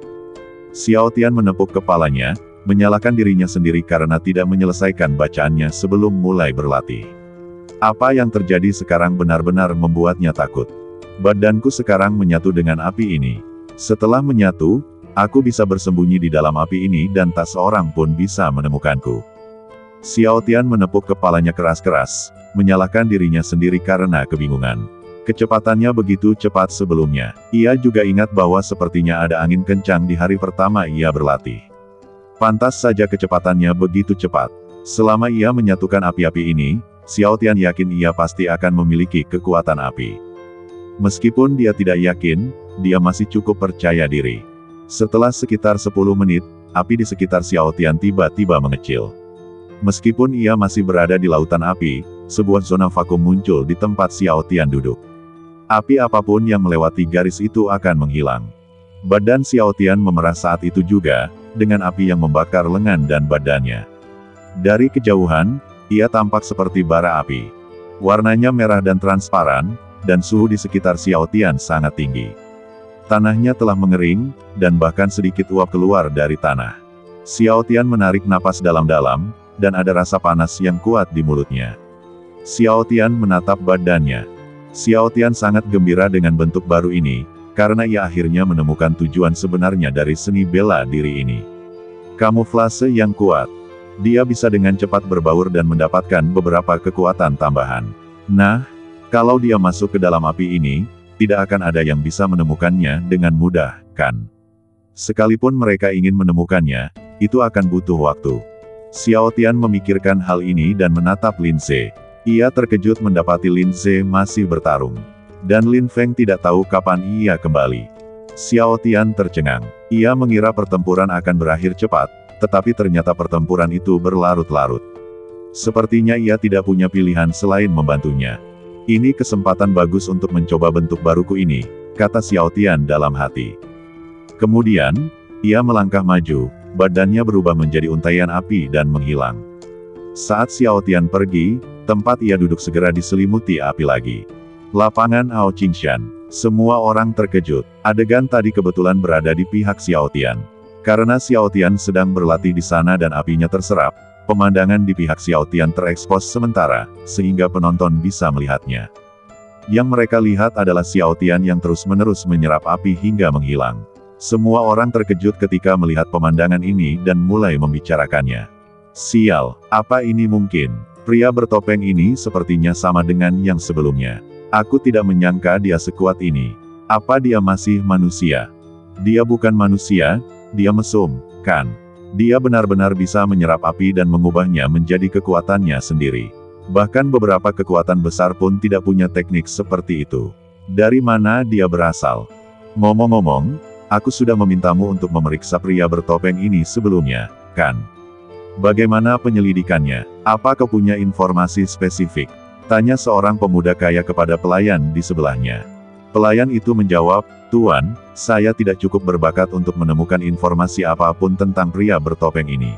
Xiao Tian menepuk kepalanya, menyalahkan dirinya sendiri karena tidak menyelesaikan bacaannya sebelum mulai berlatih. Apa yang terjadi sekarang benar-benar membuatnya takut. Badanku sekarang menyatu dengan api ini. Setelah menyatu, aku bisa bersembunyi di dalam api ini dan tak seorang pun bisa menemukanku. Xiao Tian menepuk kepalanya keras-keras, menyalahkan dirinya sendiri karena kebingungan. Kecepatannya begitu cepat sebelumnya. Ia juga ingat bahwa sepertinya ada angin kencang di hari pertama ia berlatih. Pantas saja kecepatannya begitu cepat. Selama ia menyatukan api-api ini, Xiao Tian yakin ia pasti akan memiliki kekuatan api. Meskipun dia tidak yakin, dia masih cukup percaya diri. Setelah sekitar 10 menit, api di sekitar Xiao Tian tiba-tiba mengecil. Meskipun ia masih berada di lautan api, sebuah zona vakum muncul di tempat Xiao Tian duduk. Api apapun yang melewati garis itu akan menghilang. Badan Xiao Tian memerah saat itu juga, dengan api yang membakar lengan dan badannya. Dari kejauhan, ia tampak seperti bara api. Warnanya merah dan transparan, dan suhu di sekitar Xiao Tian sangat tinggi. Tanahnya telah mengering, dan bahkan sedikit uap keluar dari tanah. Xiao Tian menarik napas dalam-dalam, dan ada rasa panas yang kuat di mulutnya. Xiao Tian menatap badannya. Xiao Tian sangat gembira dengan bentuk baru ini, karena ia akhirnya menemukan tujuan sebenarnya dari seni bela diri ini. Kamuflase yang kuat. Dia bisa dengan cepat berbaur dan mendapatkan beberapa kekuatan tambahan. Nah, kalau dia masuk ke dalam api ini, tidak akan ada yang bisa menemukannya dengan mudah, kan? Sekalipun mereka ingin menemukannya, itu akan butuh waktu. Xiao Tian memikirkan hal ini dan menatap Lin Ze. Ia terkejut mendapati Lin Ze masih bertarung. Dan Lin Feng tidak tahu kapan ia kembali. Xiao Tian tercengang. Ia mengira pertempuran akan berakhir cepat, tetapi ternyata pertempuran itu berlarut-larut. Sepertinya ia tidak punya pilihan selain membantunya. Ini kesempatan bagus untuk mencoba bentuk baruku ini, kata Xiao Tian dalam hati. Kemudian, ia melangkah maju. Badannya berubah menjadi untaian api dan menghilang. Saat Xiao Tian pergi, tempat ia duduk segera diselimuti api lagi. Lapangan Ao Qingshan. Semua orang terkejut. Adegan tadi kebetulan berada di pihak Xiao Tian. Karena Xiao Tian sedang berlatih di sana dan apinya terserap, pemandangan di pihak Xiao Tian terekspos sementara, sehingga penonton bisa melihatnya. Yang mereka lihat adalah Xiao Tian yang terus-menerus menyerap api hingga menghilang. Semua orang terkejut ketika melihat pemandangan ini dan mulai membicarakannya. Sial, apa ini mungkin? Pria bertopeng ini sepertinya sama dengan yang sebelumnya. Aku tidak menyangka dia sekuat ini. Apa dia masih manusia? Dia bukan manusia, dia mesum, kan? Dia benar-benar bisa menyerap api dan mengubahnya menjadi kekuatannya sendiri. Bahkan beberapa kekuatan besar pun tidak punya teknik seperti itu. Dari mana dia berasal? Ngomong-ngomong, aku sudah memintamu untuk memeriksa pria bertopeng ini sebelumnya, kan? Bagaimana penyelidikannya? Apa kau punya informasi spesifik? Tanya seorang pemuda kaya kepada pelayan di sebelahnya. Pelayan itu menjawab, "Tuan, saya tidak cukup berbakat untuk menemukan informasi apapun tentang pria bertopeng ini."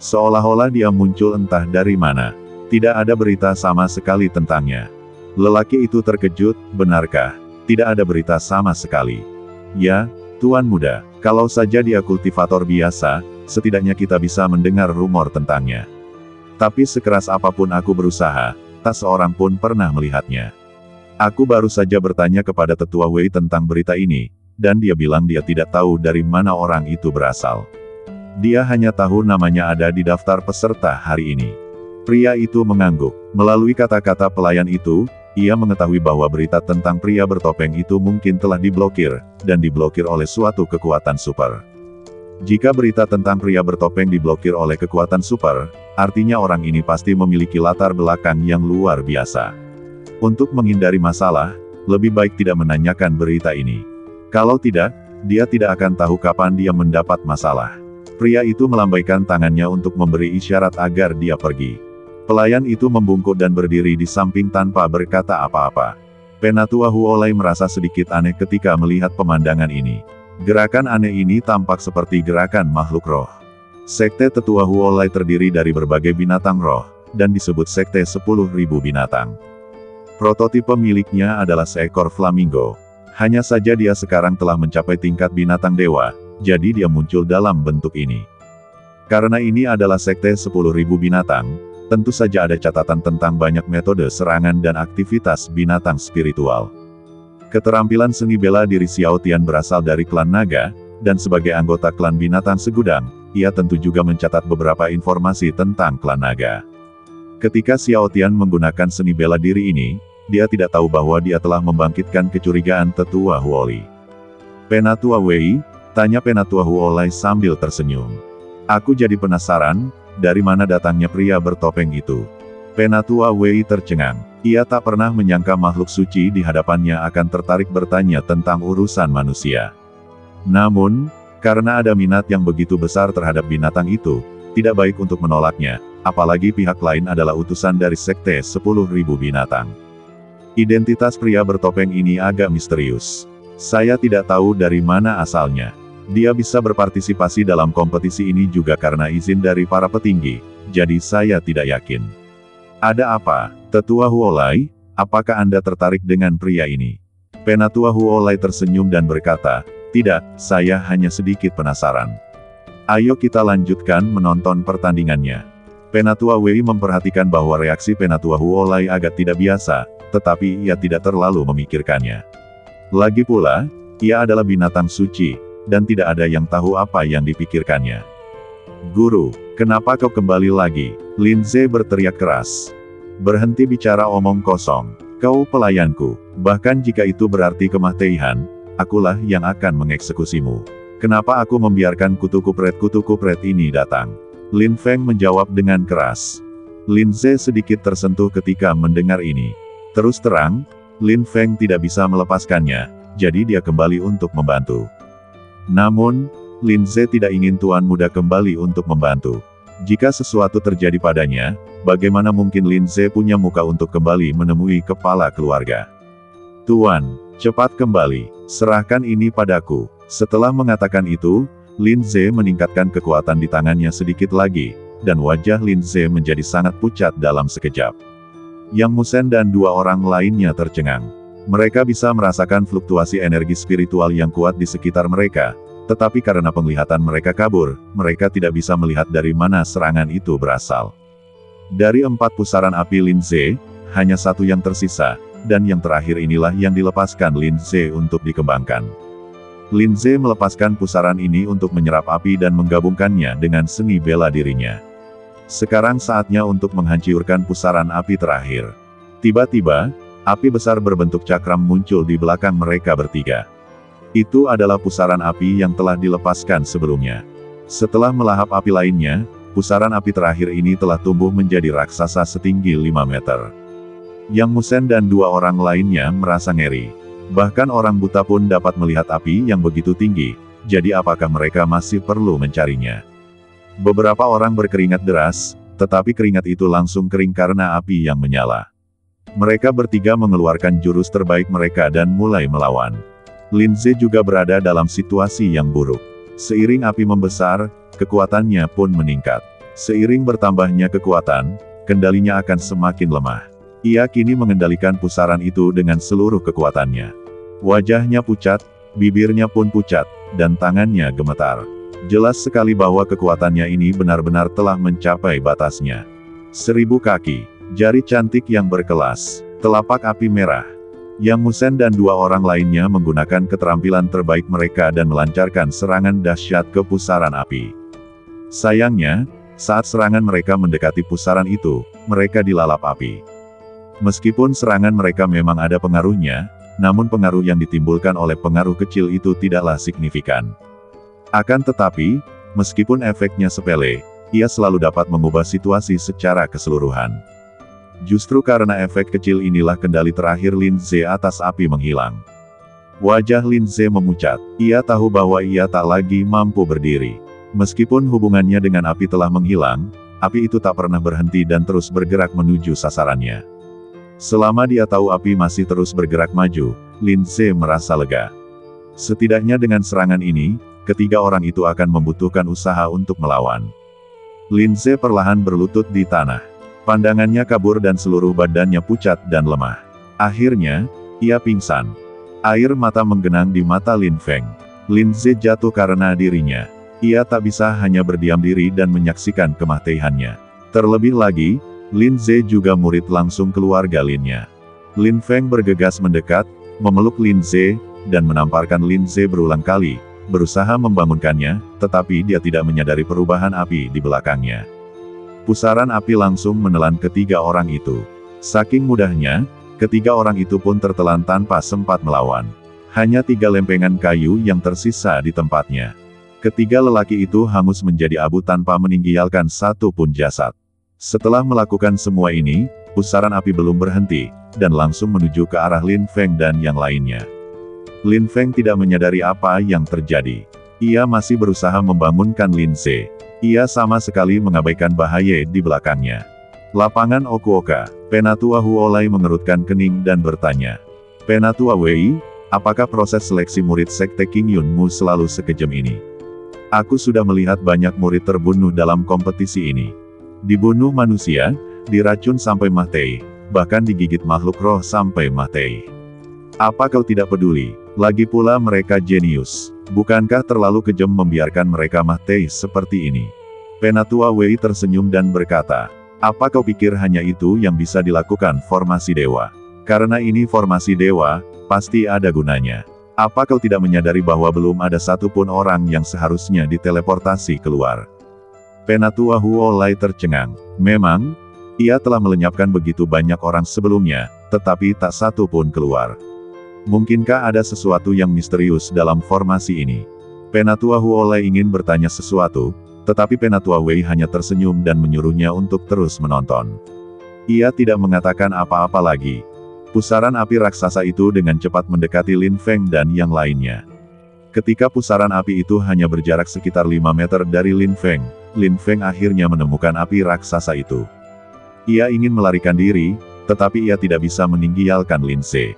Seolah-olah dia muncul entah dari mana. Tidak ada berita sama sekali tentangnya. Lelaki itu terkejut, "Benarkah? Tidak ada berita sama sekali?" "Ya, Tuan Muda, kalau saja dia kultivator biasa, setidaknya kita bisa mendengar rumor tentangnya. Tapi sekeras apapun aku berusaha, tak seorang pun pernah melihatnya. Aku baru saja bertanya kepada Tetua Wei tentang berita ini, dan dia bilang dia tidak tahu dari mana orang itu berasal. Dia hanya tahu namanya ada di daftar peserta hari ini." Pria itu mengangguk. Melalui kata-kata pelayan itu, ia mengetahui bahwa berita tentang pria bertopeng itu mungkin telah diblokir, dan diblokir oleh suatu kekuatan super. Jika berita tentang pria bertopeng diblokir oleh kekuatan super, artinya orang ini pasti memiliki latar belakang yang luar biasa. Untuk menghindari masalah, lebih baik tidak menanyakan berita ini. Kalau tidak, dia tidak akan tahu kapan dia mendapat masalah. Pria itu melambaikan tangannya untuk memberi isyarat agar dia pergi. Pelayan itu membungkuk dan berdiri di samping tanpa berkata apa-apa. Penatua Huolai merasa sedikit aneh ketika melihat pemandangan ini. Gerakan aneh ini tampak seperti gerakan makhluk roh. Sekte Tetua Huolai terdiri dari berbagai binatang roh, dan disebut Sekte 10.000 binatang. Prototipe miliknya adalah seekor flamingo. Hanya saja dia sekarang telah mencapai tingkat binatang dewa, jadi dia muncul dalam bentuk ini. Karena ini adalah Sekte 10.000 binatang, tentu saja ada catatan tentang banyak metode serangan dan aktivitas binatang spiritual. Keterampilan seni bela diri Xiao Tian berasal dari klan naga, dan sebagai anggota klan binatang segudang, ia tentu juga mencatat beberapa informasi tentang klan naga. Ketika Xiao Tian menggunakan seni bela diri ini, dia tidak tahu bahwa dia telah membangkitkan kecurigaan Tetua Huolai. "Penatua Wei?" tanya Penatua Huolai sambil tersenyum. "Aku jadi penasaran, dari mana datangnya pria bertopeng itu?" Penatua Wei tercengang. Ia tak pernah menyangka makhluk suci di hadapannya akan tertarik bertanya tentang urusan manusia. Namun, karena ada minat yang begitu besar terhadap binatang itu, tidak baik untuk menolaknya, apalagi pihak lain adalah utusan dari Sekte 10.000 binatang. Identitas pria bertopeng ini agak misterius. Saya tidak tahu dari mana asalnya. Dia bisa berpartisipasi dalam kompetisi ini juga karena izin dari para petinggi, jadi saya tidak yakin. "Ada apa, Tetua Huolai? Apakah Anda tertarik dengan pria ini?" Penatua Huolai tersenyum dan berkata, "Tidak, saya hanya sedikit penasaran. Ayo kita lanjutkan menonton pertandingannya." Penatua Wei memperhatikan bahwa reaksi Penatua Huolai agak tidak biasa, tetapi ia tidak terlalu memikirkannya. Lagi pula, ia adalah binatang suci, dan tidak ada yang tahu apa yang dipikirkannya. "Guru, kenapa kau kembali lagi?" Lin Ze berteriak keras. "Berhenti bicara omong kosong. Kau pelayanku. Bahkan jika itu berarti kematian, akulah yang akan mengeksekusimu. Kenapa aku membiarkan kutu kupret ini datang?" Lin Feng menjawab dengan keras. Lin Ze sedikit tersentuh ketika mendengar ini. Terus terang, Lin Feng tidak bisa melepaskannya, jadi dia kembali untuk membantu. Namun, Lin Ze tidak ingin Tuan Muda kembali untuk membantu. Jika sesuatu terjadi padanya, bagaimana mungkin Lin Ze punya muka untuk kembali menemui kepala keluarga? "Tuan, cepat kembali, serahkan ini padaku." Setelah mengatakan itu, Lin Ze meningkatkan kekuatan di tangannya sedikit lagi, dan wajah Lin Ze menjadi sangat pucat dalam sekejap. Yang Musen dan dua orang lainnya tercengang. Mereka bisa merasakan fluktuasi energi spiritual yang kuat di sekitar mereka, tetapi karena penglihatan mereka kabur, mereka tidak bisa melihat dari mana serangan itu berasal. Dari 4 pusaran api Lin Ze, hanya satu yang tersisa, dan yang terakhir inilah yang dilepaskan Lin Ze untuk dikembangkan. Lin Ze melepaskan pusaran ini untuk menyerap api dan menggabungkannya dengan seni bela dirinya. Sekarang saatnya untuk menghancurkan pusaran api terakhir. Tiba-tiba, api besar berbentuk cakram muncul di belakang mereka bertiga. Itu adalah pusaran api yang telah dilepaskan sebelumnya. Setelah melahap api lainnya, pusaran api terakhir ini telah tumbuh menjadi raksasa setinggi 5 meter. Yang Musen dan 2 orang lainnya merasa ngeri. Bahkan orang buta pun dapat melihat api yang begitu tinggi, jadi apakah mereka masih perlu mencarinya? Beberapa orang berkeringat deras, tetapi keringat itu langsung kering karena api yang menyala. Mereka bertiga mengeluarkan jurus terbaik mereka dan mulai melawan. Lin Ze juga berada dalam situasi yang buruk. Seiring api membesar, kekuatannya pun meningkat. Seiring bertambahnya kekuatan, kendalinya akan semakin lemah. Ia kini mengendalikan pusaran itu dengan seluruh kekuatannya. Wajahnya pucat, bibirnya pun pucat, dan tangannya gemetar. Jelas sekali bahwa kekuatannya ini benar-benar telah mencapai batasnya. 1000 kaki, jari cantik yang berkelas, telapak api merah. Yang Musen dan 2 orang lainnya menggunakan keterampilan terbaik mereka dan melancarkan serangan dahsyat ke pusaran api. Sayangnya, saat serangan mereka mendekati pusaran itu, mereka dilalap api. Meskipun serangan mereka memang ada pengaruhnya, namun pengaruh yang ditimbulkan oleh pengaruh kecil itu tidaklah signifikan. Akan tetapi, meskipun efeknya sepele, ia selalu dapat mengubah situasi secara keseluruhan. Justru karena efek kecil inilah kendali terakhir Lin Ze atas api menghilang. Wajah Lin Ze memucat, ia tahu bahwa ia tak lagi mampu berdiri. Meskipun hubungannya dengan api telah menghilang, api itu tak pernah berhenti dan terus bergerak menuju sasarannya. Selama dia tahu api masih terus bergerak maju, Lin Ze merasa lega. Setidaknya dengan serangan ini, ketiga orang itu akan membutuhkan usaha untuk melawan. Lin Ze perlahan berlutut di tanah. Pandangannya kabur dan seluruh badannya pucat dan lemah. Akhirnya, ia pingsan. Air mata menggenang di mata Lin Feng. Lin Ze jatuh karena dirinya. Ia tak bisa hanya berdiam diri dan menyaksikan kematiannya. Terlebih lagi, Lin Ze juga murid langsung keluarga Linnya. Lin Feng bergegas mendekat, memeluk Lin Ze, dan menamparkan Lin Ze berulang kali, berusaha membangunkannya, tetapi dia tidak menyadari perubahan api di belakangnya. Pusaran api langsung menelan ketiga orang itu. Saking mudahnya, ketiga orang itu pun tertelan tanpa sempat melawan. Hanya 3 lempengan kayu yang tersisa di tempatnya. Ketiga lelaki itu hangus menjadi abu tanpa meninggalkan satu pun jasad. Setelah melakukan semua ini, pusaran api belum berhenti, dan langsung menuju ke arah Lin Feng dan yang lainnya. Lin Feng tidak menyadari apa yang terjadi. Ia masih berusaha membangunkan Lin Ze. Ia sama sekali mengabaikan bahaya di belakangnya. Lapangan Okuoka, Penatua Huolai mengerutkan kening dan bertanya. Penatua Wei, apakah proses seleksi murid Sekte King Yunmu selalu sekejam ini? Aku sudah melihat banyak murid terbunuh dalam kompetisi ini. Dibunuh manusia, diracun sampai mati, bahkan digigit makhluk roh sampai mati. Apa kau tidak peduli? Lagi pula mereka jenius. Bukankah terlalu kejam membiarkan mereka mati seperti ini? Penatua Wei tersenyum dan berkata, apa kau pikir hanya itu yang bisa dilakukan formasi dewa? Karena ini formasi dewa, pasti ada gunanya. Apa kau tidak menyadari bahwa belum ada satupun orang yang seharusnya diteleportasi keluar? Penatua Huolai tercengang. Memang, ia telah melenyapkan begitu banyak orang sebelumnya, tetapi tak satu pun keluar. Mungkinkah ada sesuatu yang misterius dalam formasi ini? Penatua Huolai ingin bertanya sesuatu, tetapi Penatua Wei hanya tersenyum dan menyuruhnya untuk terus menonton. Ia tidak mengatakan apa-apa lagi. Pusaran api raksasa itu dengan cepat mendekati Lin Feng dan yang lainnya. Ketika pusaran api itu hanya berjarak sekitar 5 meter dari Lin Feng akhirnya menemukan api raksasa itu. Ia ingin melarikan diri, tetapi ia tidak bisa meninggalkan Lin Ze.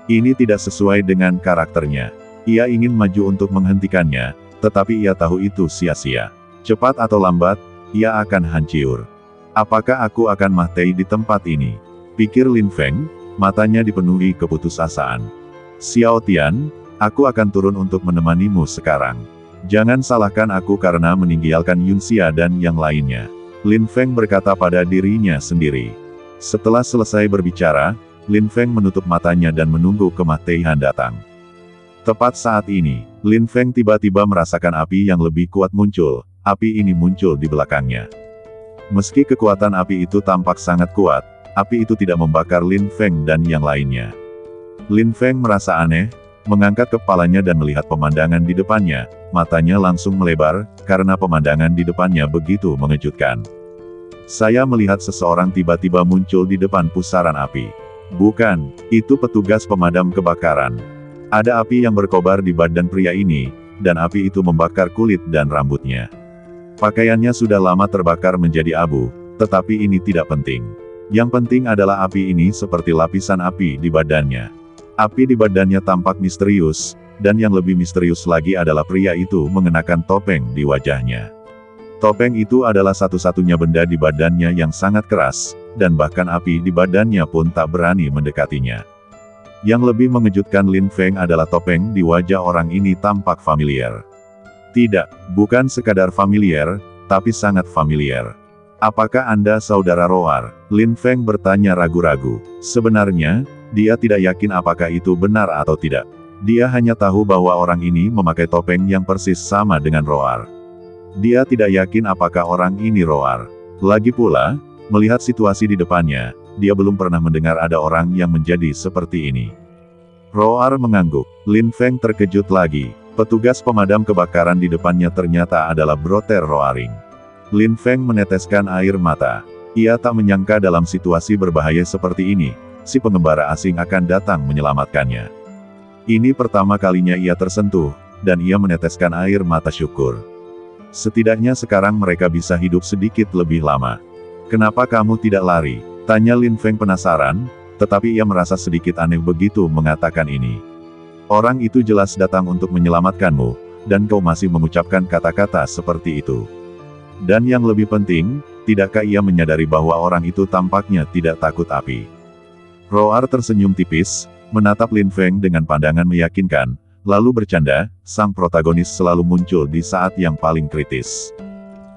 Ini tidak sesuai dengan karakternya. Ia ingin maju untuk menghentikannya, tetapi ia tahu itu sia-sia. Cepat atau lambat, ia akan hancur. Apakah aku akan mati di tempat ini? Pikir Lin Feng, matanya dipenuhi keputusasaan. Xiao Tian, aku akan turun untuk menemanimu sekarang. Jangan salahkan aku karena meninggalkan Yunxia dan yang lainnya. Lin Feng berkata pada dirinya sendiri. Setelah selesai berbicara, Lin Feng menutup matanya dan menunggu kematian datang. Tepat saat ini, Lin Feng tiba-tiba merasakan api yang lebih kuat muncul. Api ini muncul di belakangnya. Meski kekuatan api itu tampak sangat kuat, api itu tidak membakar Lin Feng dan yang lainnya. Lin Feng merasa aneh, mengangkat kepalanya dan melihat pemandangan di depannya. Matanya langsung melebar, karena pemandangan di depannya begitu mengejutkan. Saya melihat seseorang tiba-tiba muncul di depan pusaran api. Bukan, itu petugas pemadam kebakaran. Ada api yang berkobar di badan pria ini, dan api itu membakar kulit dan rambutnya. Pakaiannya sudah lama terbakar menjadi abu, tetapi ini tidak penting. Yang penting adalah api ini seperti lapisan api di badannya. Api di badannya tampak misterius, dan yang lebih misterius lagi adalah pria itu mengenakan topeng di wajahnya. Topeng itu adalah satu-satunya benda di badannya yang sangat keras, dan bahkan api di badannya pun tak berani mendekatinya. Yang lebih mengejutkan Lin Feng adalah topeng di wajah orang ini tampak familiar. Tidak, bukan sekadar familiar, tapi sangat familiar. Apakah Anda saudara Roar? Lin Feng bertanya ragu-ragu. Sebenarnya, dia tidak yakin apakah itu benar atau tidak. Dia hanya tahu bahwa orang ini memakai topeng yang persis sama dengan Roar. Dia tidak yakin apakah orang ini Roar. Lagi pula, melihat situasi di depannya, dia belum pernah mendengar ada orang yang menjadi seperti ini. Roar mengangguk. Lin Feng terkejut lagi. Petugas pemadam kebakaran di depannya ternyata adalah Brother Roaring. Lin Feng meneteskan air mata. Ia tak menyangka dalam situasi berbahaya seperti ini, si pengembara asing akan datang menyelamatkannya. Ini pertama kalinya ia tersentuh, dan ia meneteskan air mata syukur. Setidaknya sekarang mereka bisa hidup sedikit lebih lama. Kenapa kamu tidak lari? Tanya Lin Feng penasaran, tetapi ia merasa sedikit aneh begitu mengatakan ini. Orang itu jelas datang untuk menyelamatkanmu, dan kau masih mengucapkan kata-kata seperti itu. Dan yang lebih penting, tidakkah ia menyadari bahwa orang itu tampaknya tidak takut api? Roar tersenyum tipis, menatap Lin Feng dengan pandangan meyakinkan, lalu bercanda, sang protagonis selalu muncul di saat yang paling kritis.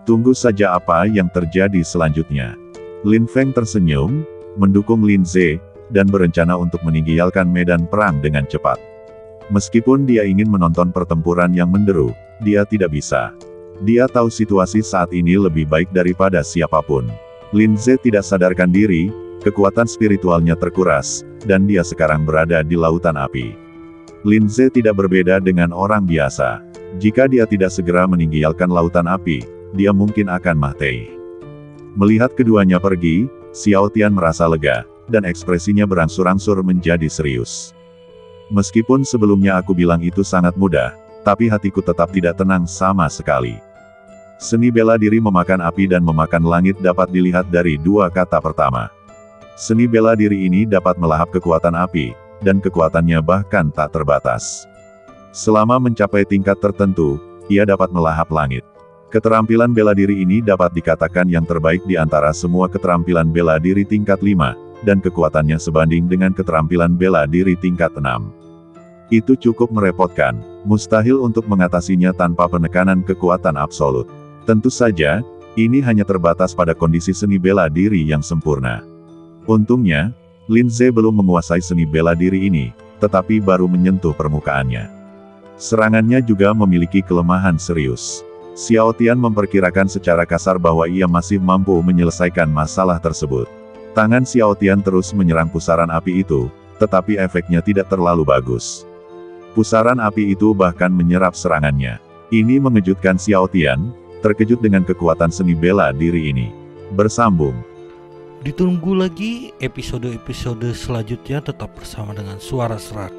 Tunggu saja apa yang terjadi selanjutnya. Lin Feng tersenyum, mendukung Lin Ze, dan berencana untuk meninggalkan medan perang dengan cepat. Meskipun dia ingin menonton pertempuran yang menderu, dia tidak bisa. Dia tahu situasi saat ini lebih baik daripada siapapun. Lin Ze tidak sadarkan diri, kekuatan spiritualnya terkuras, dan dia sekarang berada di lautan api. Lin Ze tidak berbeda dengan orang biasa. Jika dia tidak segera meninggalkan lautan api, dia mungkin akan mati. Melihat keduanya pergi, Xiao Tian merasa lega, dan ekspresinya berangsur-angsur menjadi serius. Meskipun sebelumnya aku bilang itu sangat mudah, tapi hatiku tetap tidak tenang sama sekali. Seni bela diri memakan api dan memakan langit dapat dilihat dari dua kata pertama. Seni bela diri ini dapat melahap kekuatan api, dan kekuatannya bahkan tak terbatas. Selama mencapai tingkat tertentu, ia dapat melahap langit. Keterampilan bela diri ini dapat dikatakan yang terbaik di antara semua keterampilan bela diri tingkat 5, dan kekuatannya sebanding dengan keterampilan bela diri tingkat 6. Itu cukup merepotkan, mustahil untuk mengatasinya tanpa penekanan kekuatan absolut. Tentu saja, ini hanya terbatas pada kondisi seni bela diri yang sempurna. Untungnya, Lin Ze belum menguasai seni bela diri ini, tetapi baru menyentuh permukaannya. Serangannya juga memiliki kelemahan serius. Xiao Tian memperkirakan secara kasar bahwa ia masih mampu menyelesaikan masalah tersebut. Tangan Xiao Tian terus menyerang pusaran api itu, tetapi efeknya tidak terlalu bagus. Pusaran api itu bahkan menyerap serangannya. Ini mengejutkan Xiao Tian, terkejut dengan kekuatan seni bela diri ini. Bersambung. Ditunggu lagi episode-episode selanjutnya, tetap bersama dengan Suara Serak.